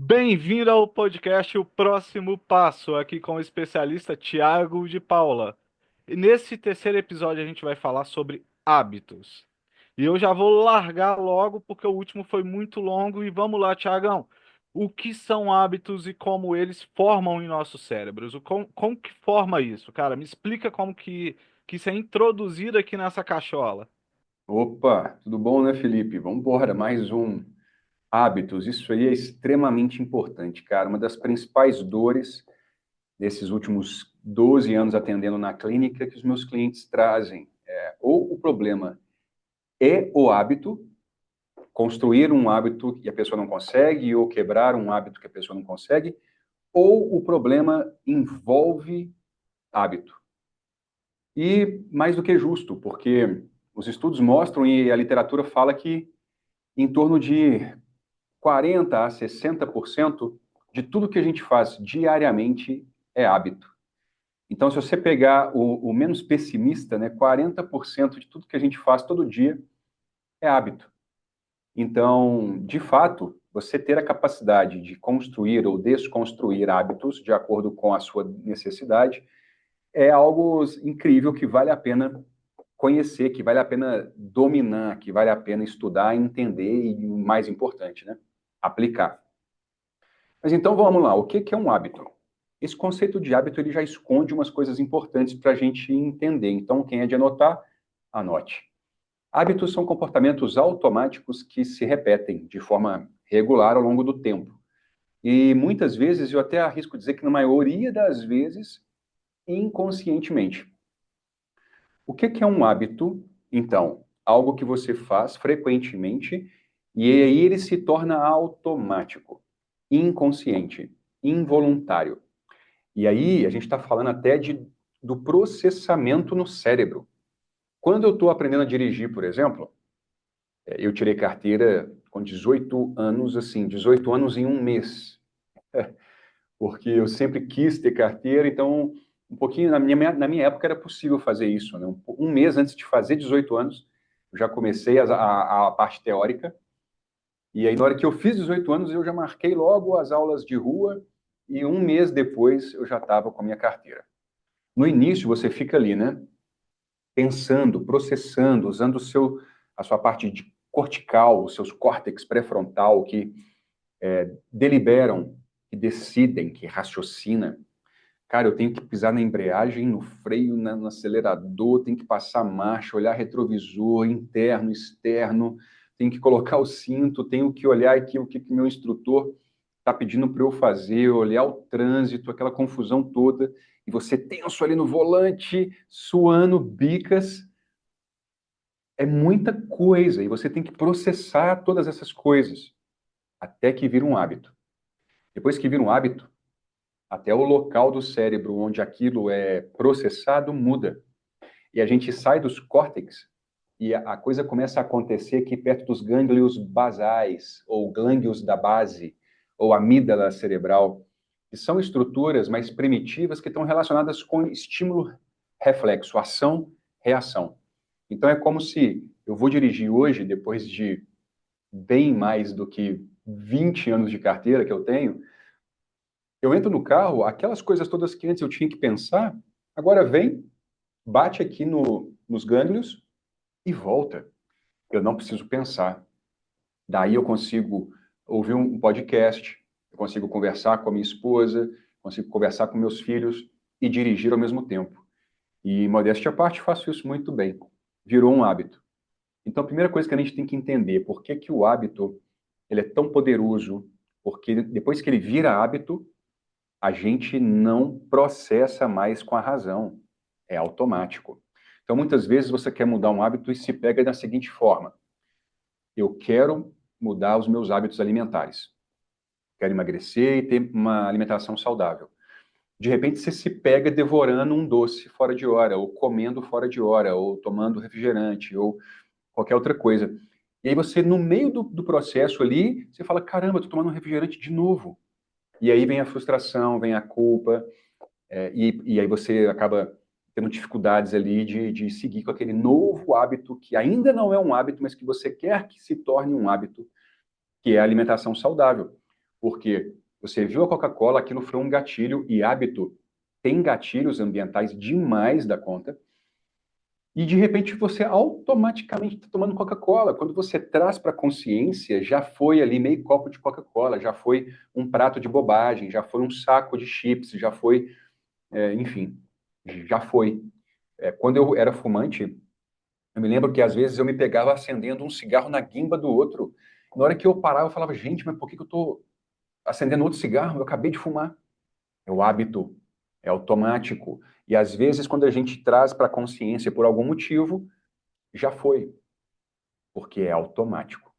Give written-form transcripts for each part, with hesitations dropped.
Bem-vindo ao podcast O Próximo Passo, aqui com o especialista Tiago de Paula. E nesse terceiro episódio a gente vai falar sobre hábitos. E eu já vou largar logo porque o último foi muito longo e vamos lá, Tiagão. O que são hábitos e como eles formam em nossos cérebros? Como que forma isso? Cara, me explica como que isso é introduzido aqui nessa cachola. Opa, tudo bom, né, Felipe? Vamos embora, mais um hábitos. Isso aí é extremamente importante, cara. Uma das principais dores desses últimos 12 anos atendendo na clínica que os meus clientes trazem. Ou o problema é o hábito, construir um hábito que a pessoa não consegue, ou quebrar um hábito que a pessoa não consegue, ou o problema envolve hábito. E mais do que justo, porque os estudos mostram e a literatura fala que em torno de 40 a 60% de tudo que a gente faz diariamente é hábito. Então, se você pegar o menos pessimista, né, 40% de tudo que a gente faz todo dia é hábito. Então, de fato, você ter a capacidade de construir ou desconstruir hábitos de acordo com a sua necessidade é algo incrível que vale a pena conhecer, que vale a pena dominar, que vale a pena estudar, entender e, o mais importante, né, aplicar. Mas então vamos lá, o que é um hábito? Esse conceito de hábito ele já esconde umas coisas importantes para a gente entender. Então, quem é de anotar, anote. Hábitos são comportamentos automáticos que se repetem de forma regular ao longo do tempo. E muitas vezes, eu até arrisco dizer que na maioria das vezes, inconscientemente. O que é um hábito? Então, algo que você faz frequentemente e aí ele se torna automático, inconsciente, involuntário. E aí a gente está falando até do processamento no cérebro. Quando eu estou aprendendo a dirigir, por exemplo, eu tirei carteira com 18 anos, assim, 18 anos em um mês, porque eu sempre quis ter carteira, então, um pouquinho, na minha época era possível fazer isso, né? Um mês antes de fazer 18 anos, eu já comecei a parte teórica, e aí na hora que eu fiz 18 anos, eu já marquei logo as aulas de rua, e um mês depois eu já estava com a minha carteira. No início, você fica ali, né? Pensando, processando, usando a sua parte de cortical, os seus córtex pré-frontal, que deliberam, que decidem, que raciocina. Cara, eu tenho que pisar na embreagem, no freio, no acelerador, tenho que passar marcha, olhar retrovisor, interno, externo, tenho que colocar o cinto, tenho que olhar aqui o que meu instrutor está pedindo para eu fazer, olhar o trânsito, aquela confusão toda, e você tenso ali no volante, suando bicas, é muita coisa, e você tem que processar todas essas coisas, até que vira um hábito. Depois que vira um hábito, até o local do cérebro onde aquilo é processado muda. E a gente sai dos córtex e a coisa começa a acontecer aqui perto dos gânglios basais, ou gânglios da base, ou amígdala cerebral, que são estruturas mais primitivas que estão relacionadas com estímulo reflexo, ação, reação. Então é como se eu vou dirigir hoje, depois de bem mais do que 20 anos de carteira que eu tenho, eu entro no carro, aquelas coisas todas que antes eu tinha que pensar, agora vem, bate aqui nos gânglios e volta. Eu não preciso pensar. Daí eu consigo ouvir um podcast, eu consigo conversar com a minha esposa, consigo conversar com meus filhos e dirigir ao mesmo tempo. E, modéstia à parte, faço isso muito bem. Virou um hábito. Então, a primeira coisa que a gente tem que entender, por que que o hábito ele é tão poderoso? Porque depois que ele vira hábito, a gente não processa mais com a razão. É automático. Então, muitas vezes você quer mudar um hábito e se pega da seguinte forma: eu quero mudar os meus hábitos alimentares. Quero emagrecer e ter uma alimentação saudável. De repente, você se pega devorando um doce fora de hora, ou comendo fora de hora, ou tomando refrigerante, ou qualquer outra coisa. E aí você, no meio do processo ali, você fala, caramba, estou tomando um refrigerante de novo. E aí vem a frustração, vem a culpa, e aí você acaba tendo dificuldades ali de seguir com aquele novo hábito, que ainda não é um hábito, mas que você quer que se torne um hábito, que é a alimentação saudável. Porque você viu a Coca-Cola, aquilo foi um gatilho, e hábito tem gatilhos ambientais demais da conta, e de repente você automaticamente está tomando Coca-Cola. Quando você traz para a consciência, já foi ali meio copo de Coca-Cola, já foi um prato de bobagem, já foi um saco de chips, já foi, enfim, já foi. Quando eu era fumante, eu me lembro que às vezes eu me pegava acendendo um cigarro na guimba do outro. Na hora que eu parava, eu falava, gente, mas por que eu estou acendendo outro cigarro? Eu acabei de fumar. É o hábito, é automático. E às vezes, quando a gente traz para a consciência por algum motivo, já foi, porque é automático.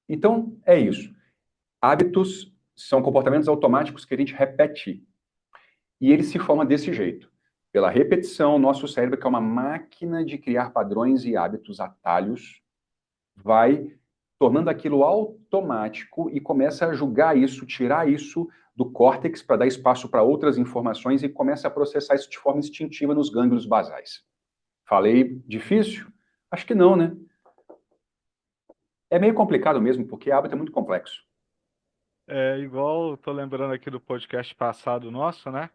Então, é isso. Hábitos são comportamentos automáticos que a gente repete. E ele se forma desse jeito. Pela repetição, nosso cérebro, que é uma máquina de criar padrões e hábitos, atalhos, vai tornando aquilo automático e começa a julgar isso, tirar isso do córtex para dar espaço para outras informações e começa a processar isso de forma instintiva nos gânglios basais. Falei difícil? Acho que não, né? É meio complicado mesmo, porque hábito é muito complexo. É igual, tô lembrando aqui do podcast passado nosso, né?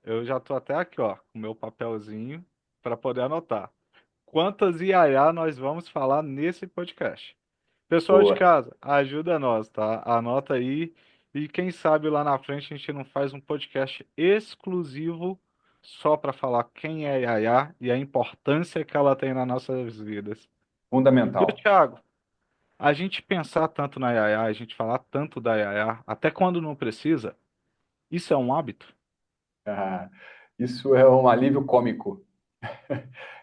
Eu já tô até aqui, ó, com o meu papelzinho para poder anotar. Quantas IAA nós vamos falar nesse podcast? Pessoal de Boa. casa, ajuda nós, tá? Anota aí e quem sabe lá na frente a gente não faz um podcast exclusivo só para falar quem é a IAA e a importância que ela tem nas nossas vidas. E o Fundamental. Thiago, a gente pensar tanto na IAA, a gente falar tanto da IAA, até quando não precisa, isso é um hábito? Ah, isso é um alívio cômico.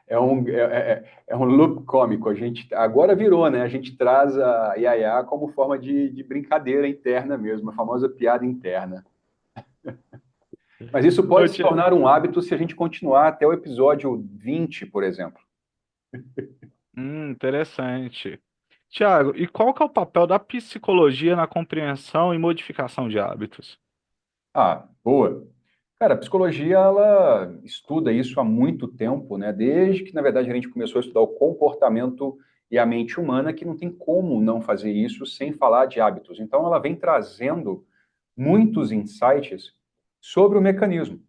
É um loop cômico. A gente agora virou, né? A gente traz a Yaya como forma de brincadeira interna mesmo, a famosa piada interna. Mas isso Ô, pode se tornar um hábito se a gente continuar até o episódio 20, por exemplo. interessante. Tiago, e qual que é o papel da psicologia na compreensão e modificação de hábitos? Ah, boa. Cara, a psicologia ela estuda isso há muito tempo, né? Desde que, na verdade, a gente começou a estudar o comportamento e a mente humana, que não tem como não fazer isso sem falar de hábitos. Então, ela vem trazendo muitos insights sobre o mecanismo.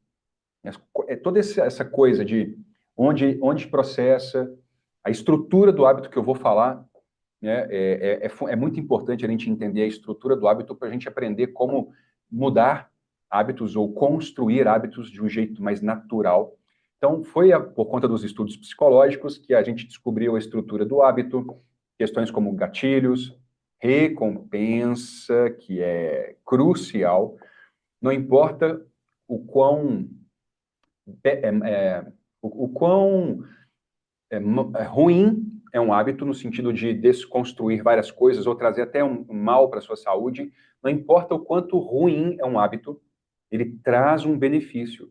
É toda essa coisa de onde processa, a estrutura do hábito que eu vou falar, né? É muito importante a gente entender a estrutura do hábito para a gente aprender como mudar hábitos ou construir hábitos de um jeito mais natural. Então, foi por conta dos estudos psicológicos que a gente descobriu a estrutura do hábito, questões como gatilhos, recompensa, que é crucial. Não importa o quão, é, é, o quão ruim é um hábito no sentido de desconstruir várias coisas ou trazer até um mal para a sua saúde. Não importa o quanto ruim é um hábito, ele traz um benefício.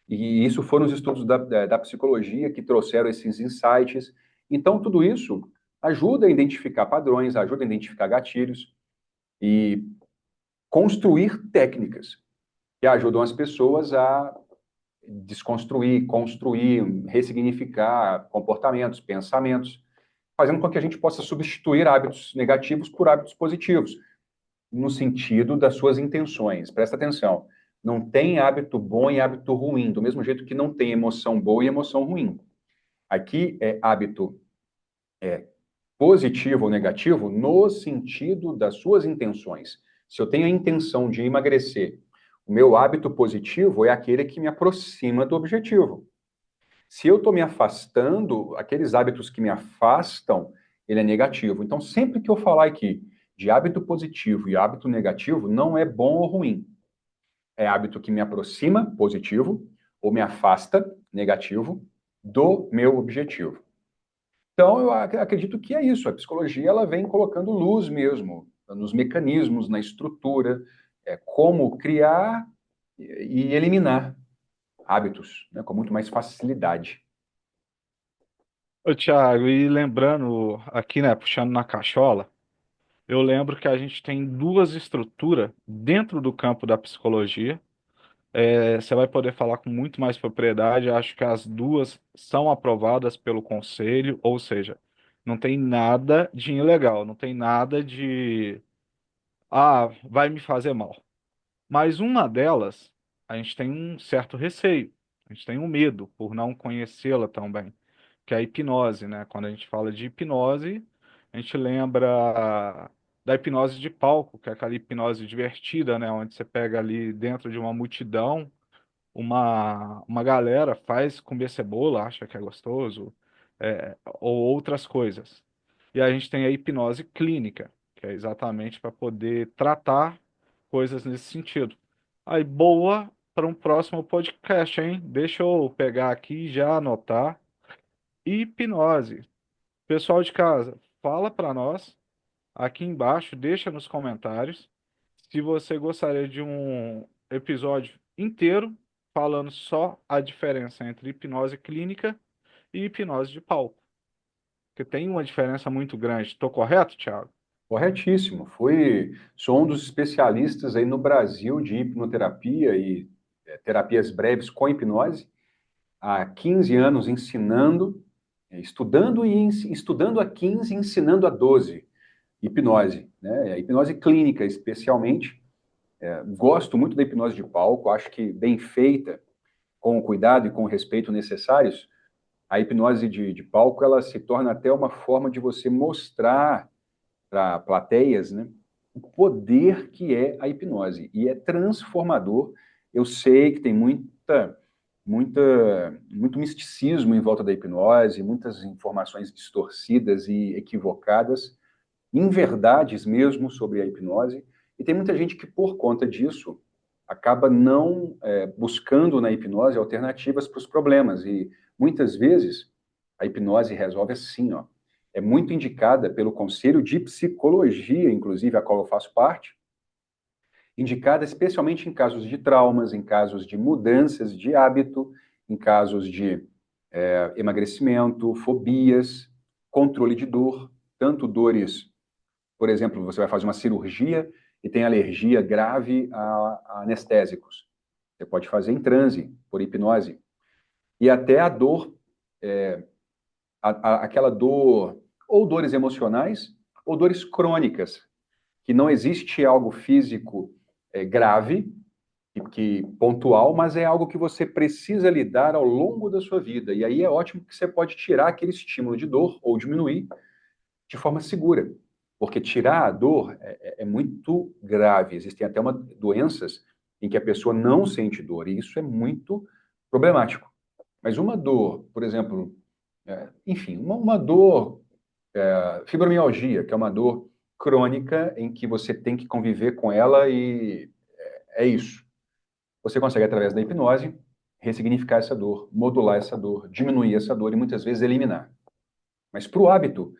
E isso foram os estudos da psicologia que trouxeram esses insights. Então, tudo isso ajuda a identificar padrões, ajuda a identificar gatilhos e construir técnicas que ajudam as pessoas a desconstruir, construir, ressignificar comportamentos, pensamentos, fazendo com que a gente possa substituir hábitos negativos por hábitos positivos, no sentido das suas intenções. Presta atenção. Não tem hábito bom e hábito ruim, do mesmo jeito que não tem emoção boa e emoção ruim. Aqui é hábito positivo ou negativo no sentido das suas intenções. Se eu tenho a intenção de emagrecer, o meu hábito positivo é aquele que me aproxima do objetivo. Se eu estou me afastando, aqueles hábitos que me afastam, ele é negativo. Então, sempre que eu falar aqui de hábito positivo e hábito negativo, não é bom ou ruim. É hábito que me aproxima, positivo, ou me afasta, negativo, do meu objetivo. Então, eu acredito que é isso. A psicologia ela vem colocando luz mesmo nos mecanismos, na estrutura, como criar e eliminar hábitos, né, com muito mais facilidade. Ô, Thiago, e lembrando aqui, né, puxando na cachola, eu lembro que a gente tem duas estruturas dentro do campo da psicologia. Você vai poder falar com muito mais propriedade. Acho que as duas são aprovadas pelo conselho, ou seja, não tem nada de ilegal, não tem nada de Ah, vai me fazer mal. Mas uma delas, a gente tem um certo receio, a gente tem um medo por não conhecê-la tão bem, que é a hipnose, né? Quando a gente fala de hipnose, a gente lembra da hipnose de palco, que é aquela hipnose divertida, né? Onde você pega ali dentro de uma multidão uma galera faz comer cebola, acha que é gostoso, ou outras coisas. E a gente tem a hipnose clínica, que é exatamente para poder tratar coisas nesse sentido. Aí, boa para um próximo podcast, hein? Deixa eu pegar aqui e já anotar. Hipnose. Pessoal de casa, fala para nós aqui embaixo, deixa nos comentários se você gostaria de um episódio inteiro falando só a diferença entre hipnose clínica e hipnose de palco, porque tem uma diferença muito grande. Estou correto, Thiago? Corretíssimo. Sou um dos especialistas aí no Brasil de hipnoterapia e terapias breves com hipnose. Há 15 anos ensinando, estudando estudando há 15, ensinando há 12 hipnose, né? A hipnose clínica, especialmente. Gosto muito da hipnose de palco, acho que bem feita, com o cuidado e com o respeito necessários, a hipnose de palco ela se torna até uma forma de você mostrar para plateias, né, o poder que é a hipnose. E é transformador. Eu sei que tem muito misticismo em volta da hipnose, muitas informações distorcidas e equivocadas, inverdades mesmo sobre a hipnose. E tem muita gente que, por conta disso, acaba não buscando na hipnose alternativas para os problemas. E muitas vezes a hipnose resolve assim, ó. É muito indicada pelo Conselho de Psicologia, inclusive, a qual eu faço parte, indicada especialmente em casos de traumas, em casos de mudanças de hábito, em casos de emagrecimento, fobias, controle de dor, tanto dores, por exemplo, você vai fazer uma cirurgia e tem alergia grave a anestésicos. Você pode fazer em transe, por hipnose. E até a dor, aquela dor, ou dores emocionais, ou dores crônicas, que não existe algo físico grave, que pontual, mas é algo que você precisa lidar ao longo da sua vida. E aí é ótimo que você pode tirar aquele estímulo de dor ou diminuir de forma segura, porque tirar a dor é muito grave. Existem até doenças em que a pessoa não sente dor, e isso é muito problemático. Mas uma dor, por exemplo, enfim, uma dor, fibromialgia, que é uma dor crônica em que você tem que conviver com ela e é isso. Você consegue, através da hipnose, ressignificar essa dor, modular essa dor, diminuir essa dor e muitas vezes eliminar. Mas para o hábito,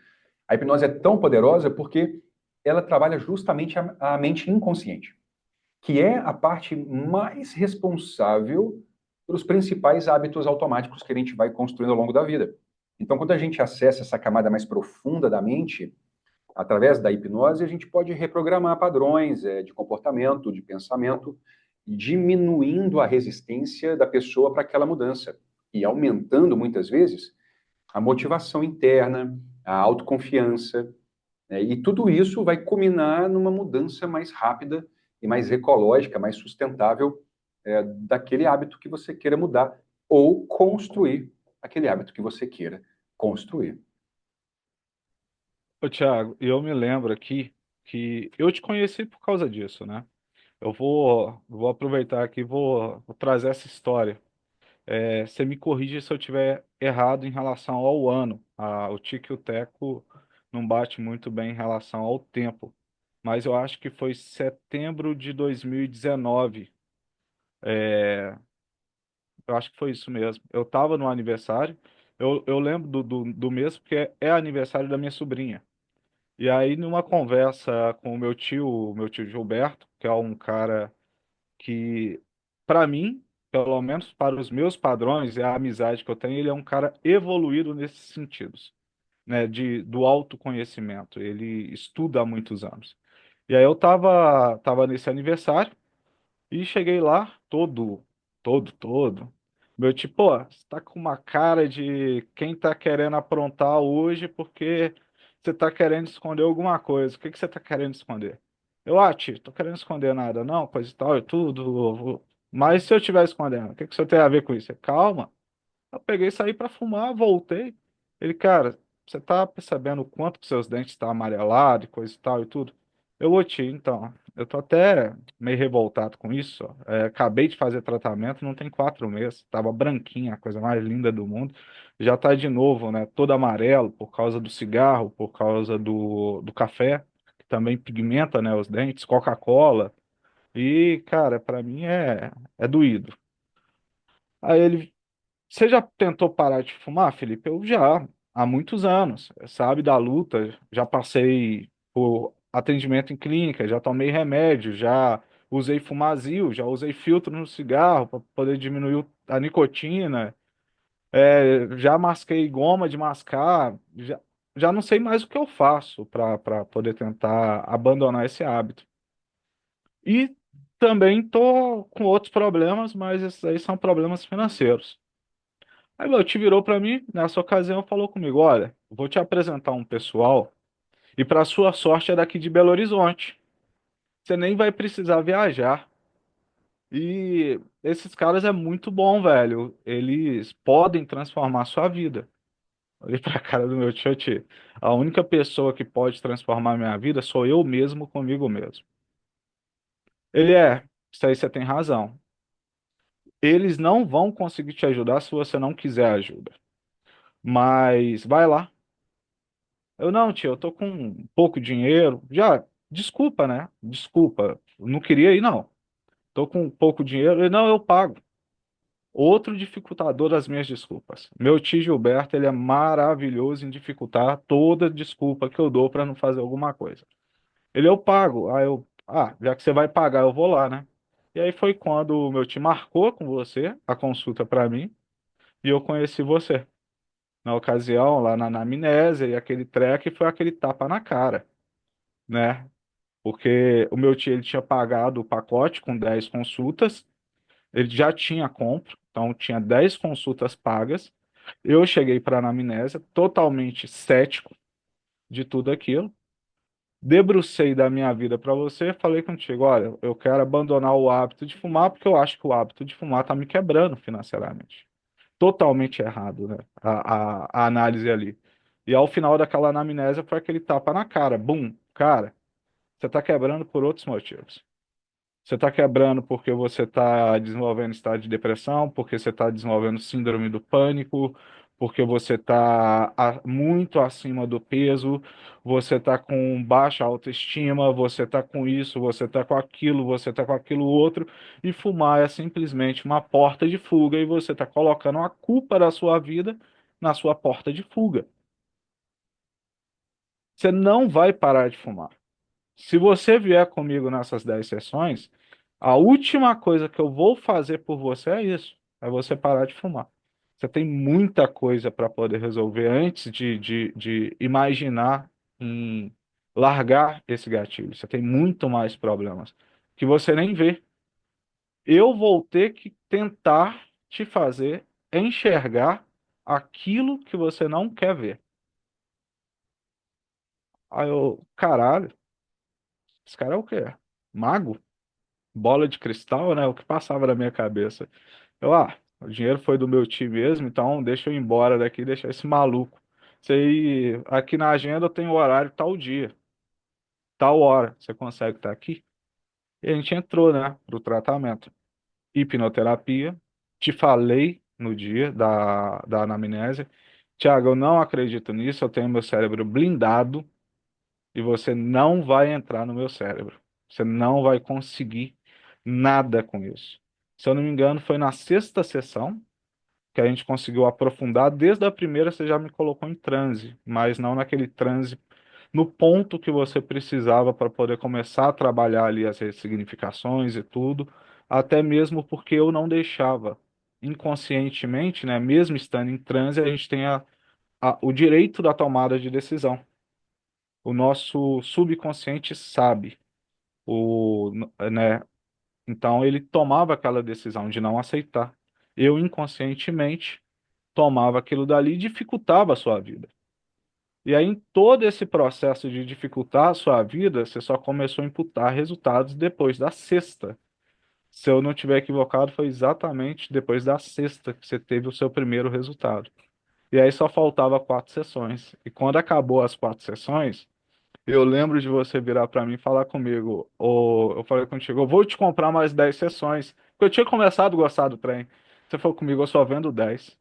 a hipnose é tão poderosa porque ela trabalha justamente a mente inconsciente, que é a parte mais responsável pelos principais hábitos automáticos que a gente vai construindo ao longo da vida. Então, quando a gente acessa essa camada mais profunda da mente, através da hipnose, a gente pode reprogramar padrões de comportamento, de pensamento, diminuindo a resistência da pessoa para aquela mudança e aumentando, muitas vezes, a motivação interna, a autoconfiança, né? E tudo isso vai culminar numa mudança mais rápida e mais ecológica, mais sustentável daquele hábito que você queira mudar ou construir aquele hábito que você queira construir. Ô, Thiago, eu me lembro aqui que eu te conheci por causa disso, né? Eu vou aproveitar aqui e vou trazer essa história. Você me corrige se eu tiver errado em relação ao ano. O Tico e o Teco não bate muito bem em relação ao tempo. Mas eu acho que foi setembro de 2019. Eu acho que foi isso mesmo. Eu estava no aniversário. Eu lembro do mês porque é aniversário da minha sobrinha. E aí, numa conversa com o meu tio Gilberto, que é um cara que, para mim, pelo menos para os meus padrões e a amizade que eu tenho, ele é um cara evoluído nesses sentidos, né, do autoconhecimento. Ele estuda há muitos anos. E aí eu tava nesse aniversário e cheguei lá todo. Meu tipo, pô, você tá com uma cara de quem tá querendo aprontar hoje porque você tá querendo esconder alguma coisa. O que que você tá querendo esconder? Tio, tô querendo esconder nada, não, coisa e tal, e tudo. Mas se eu estiver escondendo, o que que você tem a ver com isso? Calma. Eu peguei e saí pra fumar, voltei. Ele, cara, você tá percebendo o quanto que seus dentes estão amarelados e coisa e tal e tudo? Ô tio, então, eu tô até meio revoltado com isso. Ó. Acabei de fazer tratamento, não tem 4 meses. Tava branquinha, a coisa mais linda do mundo. Já tá de novo, né? Todo amarelo por causa do cigarro, por causa do café, que também pigmenta, né, os dentes, Coca-Cola. E, cara, pra mim é doído. Aí ele você já tentou parar de fumar, Felipe? Eu já, há muitos anos, sabe, da luta. Já passei por atendimento em clínica, já tomei remédio, já usei fumazil, já usei filtro no cigarro para poder diminuir a nicotina, já masquei goma de mascar, já não sei mais o que eu faço para poder tentar abandonar esse hábito. E também tô com outros problemas, mas esses aí são problemas financeiros. Aí meu tio virou para mim, nessa ocasião, falou comigo: Olha, vou te apresentar um pessoal e para sua sorte é daqui de Belo Horizonte. Você nem vai precisar viajar. E esses caras é muito bom, velho. Eles podem transformar a sua vida. Olhei pra cara do meu tio, tio. A única pessoa que pode transformar a minha vida sou eu mesmo comigo mesmo. Isso aí você tem razão. Eles não vão conseguir te ajudar se você não quiser ajuda. Mas vai lá. Eu não, tio, eu tô com pouco dinheiro. Já, desculpa, né? Desculpa. Eu não queria ir, não. Tô com pouco dinheiro. Não, eu pago. Outro dificultador das minhas desculpas. Meu tio Gilberto, ele é maravilhoso em dificultar toda desculpa que eu dou para não fazer alguma coisa. Eu pago. Já que você vai pagar, eu vou lá, né? E aí foi quando o meu tio marcou com você a consulta para mim e eu conheci você. Na ocasião, lá na anamnésia, e aquele treco foi aquele tapa na cara, né? Porque o meu tio ele tinha pagado o pacote com 10 consultas, ele já tinha compra, então tinha 10 consultas pagas. Eu cheguei para a anamnésia totalmente cético de tudo aquilo. Debrucei da minha vida para você, falei contigo, olha, eu quero abandonar o hábito de fumar porque eu acho que o hábito de fumar tá me quebrando financeiramente. Totalmente errado, né? A análise ali. E ao final daquela anamnésia foi aquele tapa na cara. Bum, cara, você está quebrando por outros motivos. Você está quebrando porque você está desenvolvendo estado de depressão, porque você está desenvolvendo síndrome do pânico, porque você está muito acima do peso, você está com baixa autoestima, você está com isso, você está com aquilo, você está com aquilo outro, e fumar é simplesmente uma porta de fuga e você está colocando a culpa da sua vida na sua porta de fuga. Você não vai parar de fumar. Se você vier comigo nessas 10 sessões, a última coisa que eu vou fazer por você é isso, é você parar de fumar. Você tem muita coisa para poder resolver antes de imaginar em largar esse gatilho. Você tem muito mais problemas que você nem vê. Eu vou ter que tentar te fazer enxergar aquilo que você não quer ver. Aí eu, caralho, esse cara é o quê? Mago? Bola de cristal, né? O que passava na minha cabeça. O dinheiro foi do meu tio mesmo, então deixa eu ir embora daqui, deixa esse maluco. Aqui na agenda eu tenho horário tal dia, tal hora. Você consegue estar aqui? E a gente entrou, né, pro tratamento. Hipnoterapia. Te falei no dia da anamnésia. Tiago, eu não acredito nisso, eu tenho meu cérebro blindado e você não vai entrar no meu cérebro. Você não vai conseguir nada com isso. Se eu não me engano, foi na sexta sessão que a gente conseguiu aprofundar. Desde a primeira você já me colocou em transe, mas não naquele transe no ponto que você precisava para poder começar a trabalhar ali as ressignificações e tudo, até mesmo porque eu não deixava inconscientemente, né, mesmo estando em transe, a gente tem o direito da tomada de decisão. O nosso subconsciente sabe, né? Então ele tomava aquela decisão de não aceitar. Eu inconscientemente tomava aquilo dali e dificultava a sua vida. E aí, em todo esse processo de dificultar a sua vida, você só começou a imputar resultados depois da sexta. Se eu não tiver equivocado, foi exatamente depois da sexta que você teve o seu primeiro resultado. E aí só faltava 4 sessões. E quando acabou as 4 sessões, eu lembro de você virar para mim e falar comigo, ou eu falei contigo, eu vou te comprar mais 10 sessões. Porque eu tinha começado a gostar do trem. Você falou comigo, eu só vendo 10.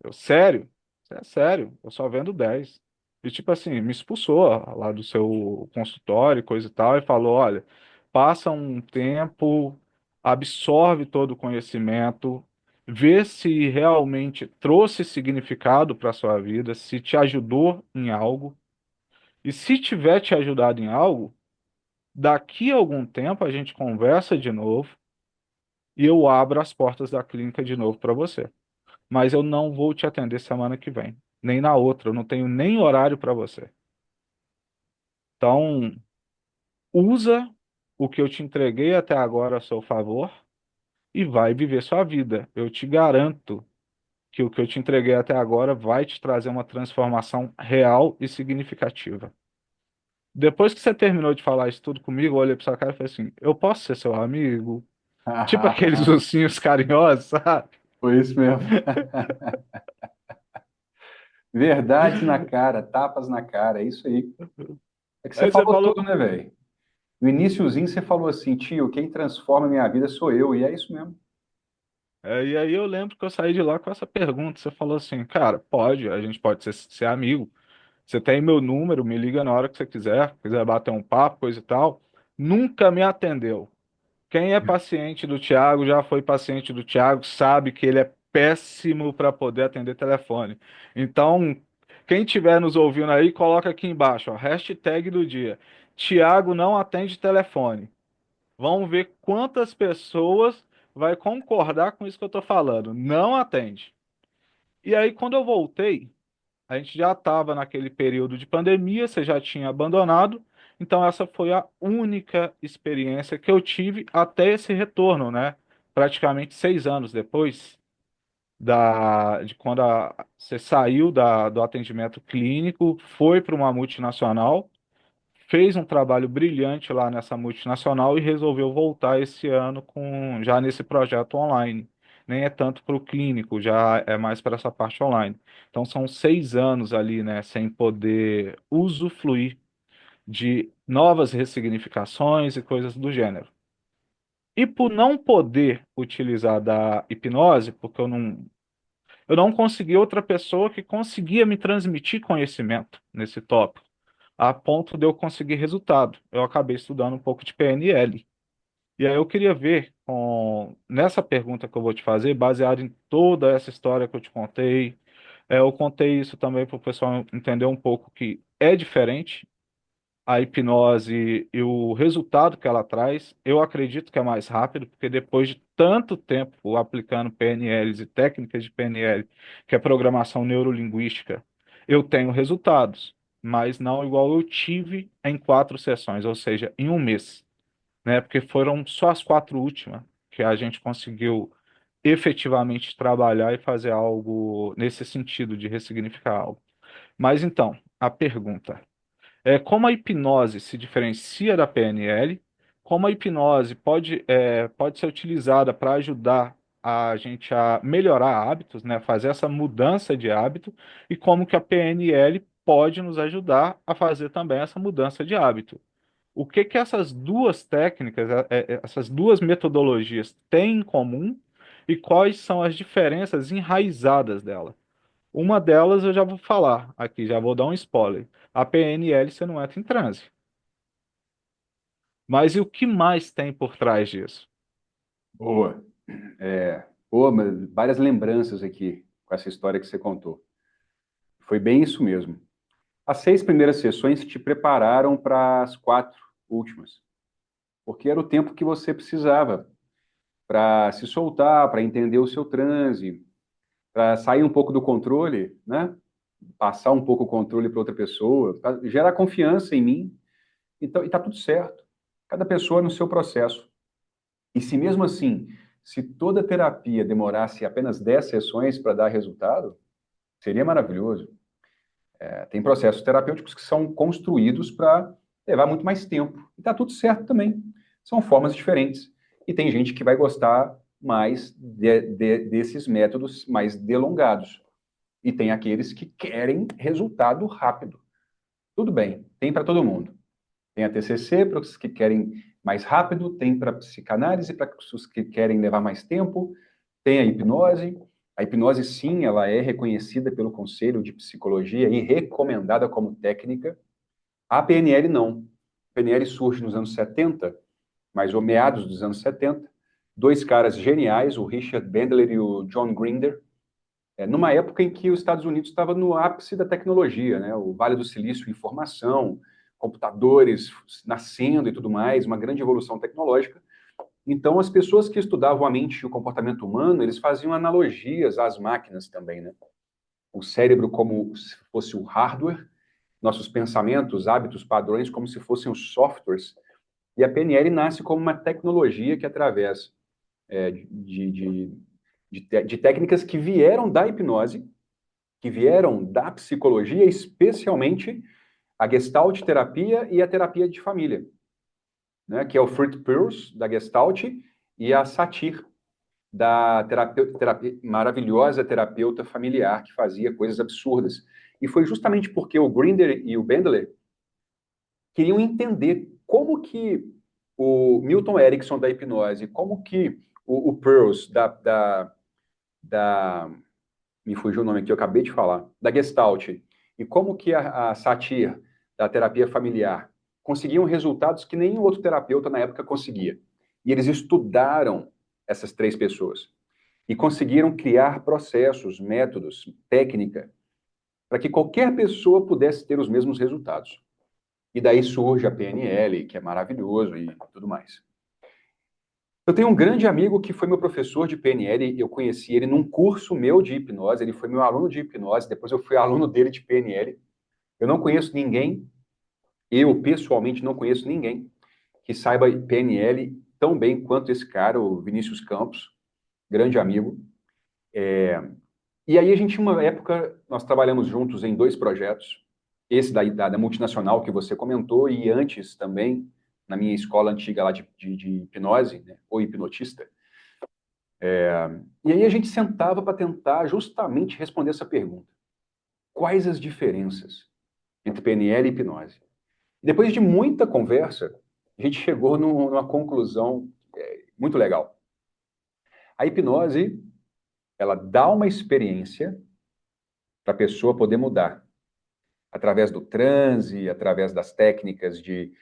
Eu, sério? É sério, eu só vendo 10. E tipo assim, me expulsou lá do seu consultório, coisa e tal, e falou, olha, passa um tempo, absorve todo o conhecimento, vê se realmente trouxe significado para sua vida, se te ajudou em algo, e se tiver te ajudado em algo, daqui a algum tempo a gente conversa de novo e eu abro as portas da clínica de novo para você. Mas eu não vou te atender semana que vem, nem na outra, eu não tenho nem horário para você. Então, usa o que eu te entreguei até agora a seu favor e vai viver sua vida. Eu te garanto que o que eu te entreguei até agora vai te trazer uma transformação real e significativa. Depois que você terminou de falar isso tudo comigo, eu olhei para sua cara e falei assim: eu posso ser seu amigo? Tipo aqueles ursinhos carinhosos, sabe? Foi isso mesmo. Verdades na cara, tapas na cara, é isso aí. É que você Aí você falou falou tudo, né, velho? No iniciozinho você falou assim, tio, quem transforma minha vida sou eu, e é isso mesmo. E aí eu lembro que eu saí de lá com essa pergunta. Você falou assim, cara, pode, a gente pode ser amigo. Você tem meu número, me liga na hora que você quiser bater um papo, coisa e tal. Nunca me atendeu. Quem é paciente do Thiago, já foi paciente do Thiago, sabe que ele é péssimo para poder atender telefone. Então, quem estiver nos ouvindo aí, coloca aqui embaixo, ó, hashtag do dia. Thiago não atende telefone. Vamos ver quantas pessoas vai concordar com isso que eu tô falando. Não atende. E aí, quando eu voltei, a gente já estava naquele período de pandemia, você já tinha abandonado. Então, essa foi a única experiência que eu tive até esse retorno, né? Praticamente 6 anos depois de quando você saiu do atendimento clínico, foi para uma multinacional, fez um trabalho brilhante lá nessa multinacional e resolveu voltar esse ano com já nesse projeto online. Nem é tanto para o clínico, já é mais para essa parte online. Então são 6 anos ali, né, sem poder usufruir de novas ressignificações e coisas do gênero. E por não poder utilizar da hipnose, porque eu não consegui outra pessoa que conseguia me transmitir conhecimento nesse tópico a ponto de eu conseguir resultado. Eu acabei estudando um pouco de PNL. E aí eu queria ver, nessa pergunta que eu vou te fazer, baseado em toda essa história que eu te contei, eu contei isso também para o pessoal entender um pouco que é diferente a hipnose e o resultado que ela traz. Eu acredito que é mais rápido, porque depois de tanto tempo aplicando PNLs e técnicas de PNL, que é programação neurolinguística, eu tenho resultados, mas não igual eu tive em 4 sessões, ou seja, em um mês, né? Porque foram só as 4 últimas que a gente conseguiu efetivamente trabalhar e fazer algo nesse sentido de ressignificar algo. Mas então, a pergunta. Como a hipnose se diferencia da PNL, como a hipnose pode ser utilizada para ajudar a gente a melhorar hábitos, né, fazer essa mudança de hábito, e como que a PNL pode nos ajudar a fazer também essa mudança de hábito. O que que essas duas técnicas, essas duas metodologias têm em comum e quais são as diferenças enraizadas dela? Uma delas eu já vou falar aqui, já vou dar um spoiler. A PNL você não entra em transe. Mas e o que mais tem por trás disso? Boa. Pô, mas várias lembranças aqui com essa história que você contou. Foi bem isso mesmo. As 6 primeiras sessões te prepararam para as 4 últimas, porque era o tempo que você precisava para se soltar, para entender o seu transe, para sair um pouco do controle, né? Passar um pouco o controle para outra pessoa, pra gerar confiança em mim. Então, e tá tudo certo. Cada pessoa no seu processo. E se mesmo assim, se toda terapia demorasse apenas 10 sessões para dar resultado, seria maravilhoso. Tem processos terapêuticos que são construídos para levar muito mais tempo. E está tudo certo também. São formas diferentes. E tem gente que vai gostar mais desses métodos mais delongados. E tem aqueles que querem resultado rápido. Tudo bem, tem para todo mundo. Tem a TCC para os que querem mais rápido, tem para psicanálise para os que querem levar mais tempo, tem a hipnose. A hipnose, sim, ela é reconhecida pelo Conselho de Psicologia e recomendada como técnica. A PNL não. A PNL surge nos anos 70, mais ou meados dos anos 70. Dois caras geniais, o Richard Bandler e o John Grinder, numa época em que os Estados Unidos estava no ápice da tecnologia, né? O Vale do Silício, informação, computadores nascendo e tudo mais, uma grande evolução tecnológica. Então, as pessoas que estudavam a mente e o comportamento humano, eles faziam analogias às máquinas também, né? O cérebro como se fosse o hardware, nossos pensamentos, hábitos, padrões como se fossem os softwares. E a PNL nasce como uma tecnologia que, através de técnicas que vieram da hipnose, que vieram da psicologia, especialmente a Gestalt terapia e a terapia de família, né, que é o Fritz Perls, da Gestalt, e a Satir, da maravilhosa terapeuta familiar, que fazia coisas absurdas. E foi justamente porque o Grinder e o Bandler queriam entender como que o Milton Erickson da hipnose, como que o Perls me fugiu o nome aqui, eu acabei de falar, da Gestalt, e como que a Satir, da terapia familiar, conseguiam resultados que nenhum outro terapeuta na época conseguia. E eles estudaram essas três pessoas e conseguiram criar processos, métodos, técnica, para que qualquer pessoa pudesse ter os mesmos resultados. E daí surge a PNL, que é maravilhoso e tudo mais. Eu tenho um grande amigo que foi meu professor de PNL, eu conheci ele num curso meu de hipnose, ele foi meu aluno de hipnose, depois eu fui aluno dele de PNL. Eu não conheço ninguém, eu pessoalmente não conheço ninguém que saiba PNL tão bem quanto esse cara, o Vinícius Campos, grande amigo. E aí a gente, uma época, nós trabalhamos juntos em dois projetos, esse da multinacional que você comentou, e antes também, na minha escola antiga lá de hipnose, né, ou hipnotista. E aí a gente sentava para tentar justamente responder essa pergunta. Quais as diferenças entre PNL e hipnose? Depois de muita conversa, a gente chegou numa conclusão muito legal. A hipnose, ela dá uma experiência para a pessoa poder mudar. Através do transe, através das técnicas de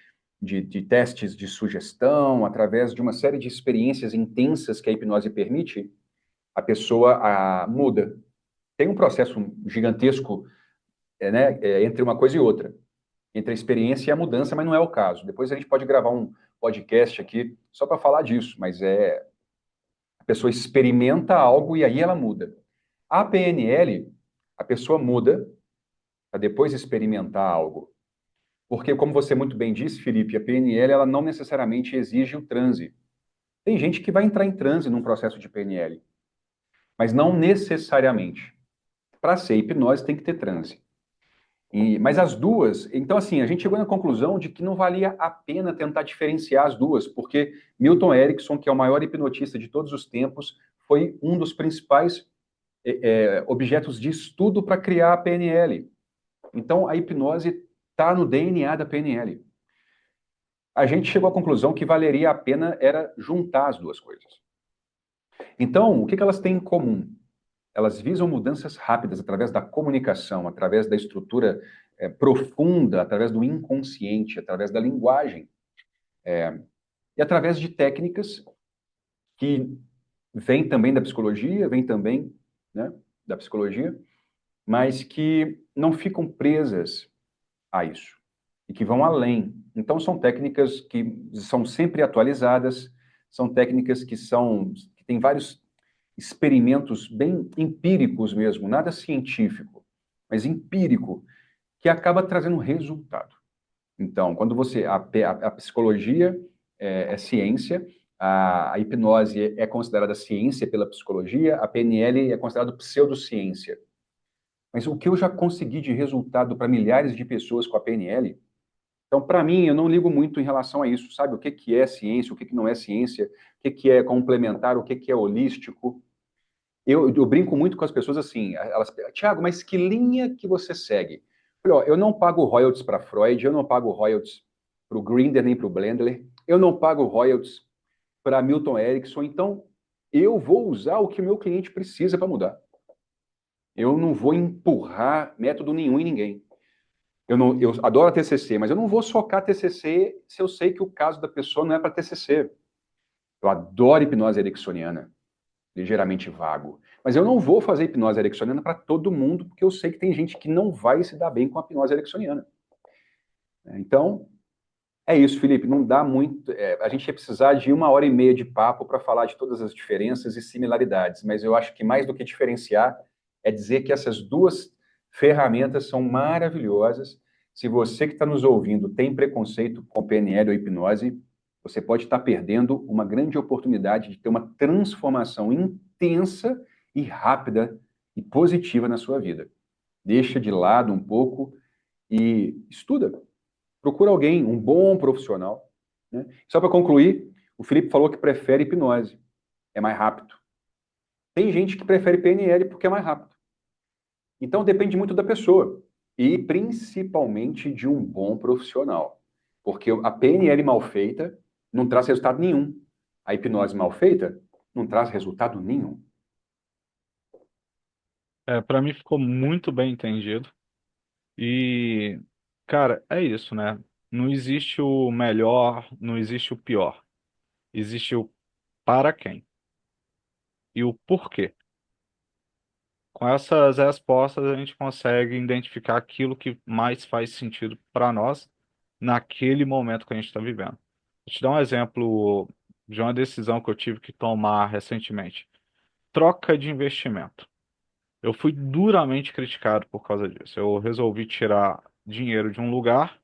testes de sugestão, através de uma série de experiências intensas que a hipnose permite, a pessoa muda. Tem um processo gigantesco entre uma coisa e outra, entre a experiência e a mudança, mas não é o caso. Depois a gente pode gravar um podcast aqui só para falar disso, mas a pessoa experimenta algo e aí ela muda. A PNL, a pessoa muda para depois experimentar algo. Porque, como você muito bem disse, Felipe, a PNL ela não necessariamente exige o transe. Tem gente que vai entrar em transe num processo de PNL, mas não necessariamente. Para ser hipnose tem que ter transe. Mas as duas, então assim, a gente chegou na conclusão de que não valia a pena tentar diferenciar as duas, porque Milton Erickson, que é o maior hipnotista de todos os tempos, foi um dos principais objetos de estudo para criar a PNL. Então a hipnose está no DNA da PNL. A gente chegou à conclusão que valeria a pena era juntar as duas coisas. Então, o que elas têm em comum? Elas visam mudanças rápidas através da comunicação, através da estrutura profunda, através do inconsciente, através da linguagem. E através de técnicas que vêm também da psicologia, vêm também, né, da psicologia, mas que não ficam presas a isso e que vão além. Então, são técnicas que são sempre atualizadas, são técnicas que têm vários experimentos bem empíricos mesmo, nada científico, mas empírico, que acaba trazendo resultado. Então, quando a psicologia é ciência, a hipnose é considerada ciência pela psicologia, a PNL é considerada pseudociência. Mas o que eu já consegui de resultado para milhares de pessoas com a PNL, então, para mim, eu não ligo muito em relação a isso, sabe? O que que é ciência, o que que não é ciência, o que que é complementar, o que que é holístico. Eu brinco muito com as pessoas assim, elas, Tiago, mas que linha que você segue? Eu falei, ó, eu não pago royalties para Freud, eu não pago royalties para o Grinder nem para o Blendler, eu não pago royalties para Milton Erickson, então eu vou usar o que o meu cliente precisa para mudar. Eu não vou empurrar método nenhum em ninguém. Eu adoro a TCC, mas eu não vou socar TCC se eu sei que o caso da pessoa não é para TCC. Eu adoro hipnose ericksoniana, ligeiramente vago. Mas eu não vou fazer hipnose ericksoniana para todo mundo, porque eu sei que tem gente que não vai se dar bem com a hipnose ericksoniana. Então, é isso, Felipe. Não dá muito. A gente ia precisar de 1 hora e meia de papo para falar de todas as diferenças e similaridades, mas eu acho que mais do que diferenciar é dizer que essas duas ferramentas são maravilhosas. Se você que está nos ouvindo tem preconceito com PNL ou hipnose, você pode estar perdendo uma grande oportunidade de ter uma transformação intensa e rápida e positiva na sua vida. Deixa de lado um pouco e estuda. Procura alguém, um bom profissional. Né? Só para concluir, o Felipe falou que prefere hipnose, é mais rápido. Tem gente que prefere PNL porque é mais rápido. Então depende muito da pessoa e principalmente de um bom profissional. Porque a PNL mal feita não traz resultado nenhum. A hipnose mal feita não traz resultado nenhum. Para mim ficou muito bem entendido. E, cara, é isso, né? Não existe o melhor, não existe o pior. Existe o para quem e o porquê. Com essas respostas, a gente consegue identificar aquilo que mais faz sentido para nós naquele momento que a gente está vivendo. Vou te dar um exemplo de uma decisão que eu tive que tomar recentemente. Troca de investimento. Eu fui duramente criticado por causa disso. Eu resolvi tirar dinheiro de um lugar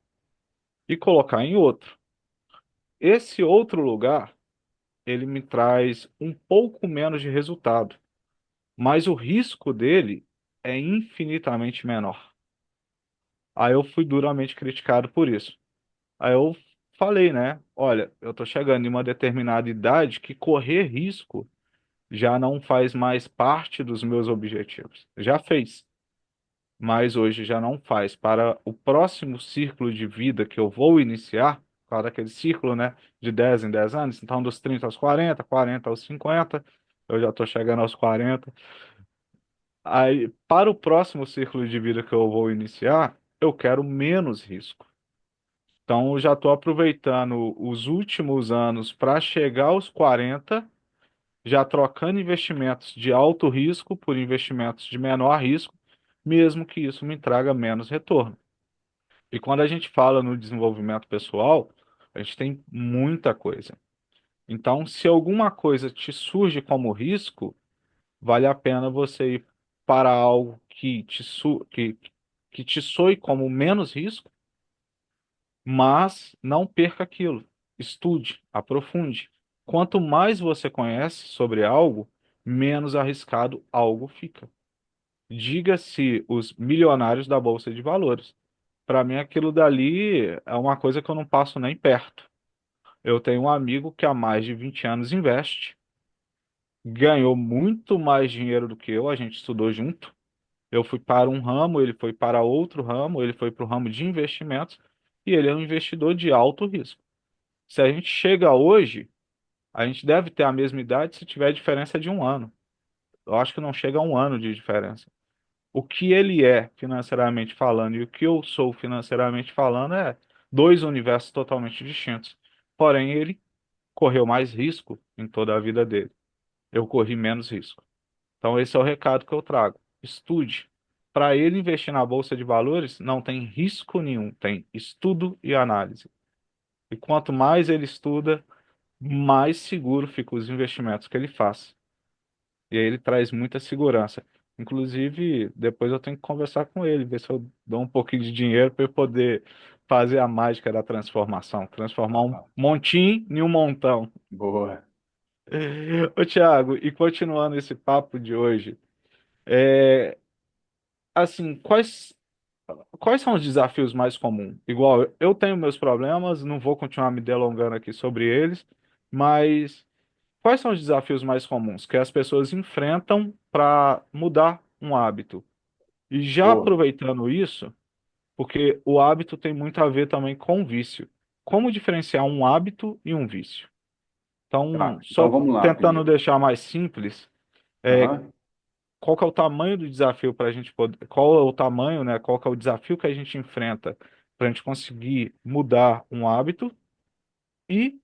e colocar em outro. Esse outro lugar, ele me traz um pouco menos de resultado, mas o risco dele é infinitamente menor. Aí eu fui duramente criticado por isso. Aí eu falei, né? Olha, eu tô chegando em uma determinada idade que correr risco já não faz mais parte dos meus objetivos. Já fez, mas hoje já não faz. Para o próximo ciclo de vida que eu vou iniciar, para aquele ciclo, né, de 10 em 10 anos, então dos 30 aos 40, 40 aos 50, eu já estou chegando aos 40. Aí, para o próximo ciclo de vida que eu vou iniciar, eu quero menos risco. Então, eu já estou aproveitando os últimos anos para chegar aos 40, já trocando investimentos de alto risco por investimentos de menor risco, mesmo que isso me traga menos retorno. E quando a gente fala no desenvolvimento pessoal, a gente tem muita coisa. Então, se alguma coisa te surge como risco, vale a pena você ir para algo que te soe como menos risco, mas não perca aquilo. Estude, aprofunde. Quanto mais você conhece sobre algo, menos arriscado algo fica. Diga-se os milionários da Bolsa de Valores. Para mim, aquilo dali é uma coisa que eu não passo nem perto. Eu tenho um amigo que há mais de 20 anos investe, ganhou muito mais dinheiro do que eu, a gente estudou junto. Eu fui para um ramo, ele foi para outro ramo, ele foi para o ramo de investimentos e ele é um investidor de alto risco. Se a gente chega hoje, a gente deve ter a mesma idade se tiver diferença de um ano. Eu acho que não chega a um ano de diferença. O que ele é financeiramente falando e o que eu sou financeiramente falando é dois universos totalmente distintos. Porém, ele correu mais risco em toda a vida dele. Eu corri menos risco. Então, esse é o recado que eu trago. Estude. Para ele investir na bolsa de valores, não tem risco nenhum, tem estudo e análise. E quanto mais ele estuda, mais seguro ficam os investimentos que ele faz. E aí ele traz muita segurança. Inclusive, depois eu tenho que conversar com ele, ver se eu dou um pouquinho de dinheiro para eu poder fazer a mágica da transformação, transformar um Ah, montinho em um montão. boa. Ô, Thiago, e continuando esse papo de hoje, assim, quais são os desafios mais comuns? Igual, eu tenho meus problemas, não vou continuar me delongando aqui sobre eles, mas quais são os desafios mais comuns que as pessoas enfrentam para mudar um hábito? E já Pô, aproveitando isso, porque o hábito tem muito a ver também com o vício. Como diferenciar um hábito e um vício? Então, tá. Então só vamos lá tentando primeiro. deixar mais simples, é, Aham. qual que é o tamanho do desafio para a gente poder, qual é o tamanho, né? Qual que é o desafio que a gente enfrenta para a gente conseguir mudar um hábito e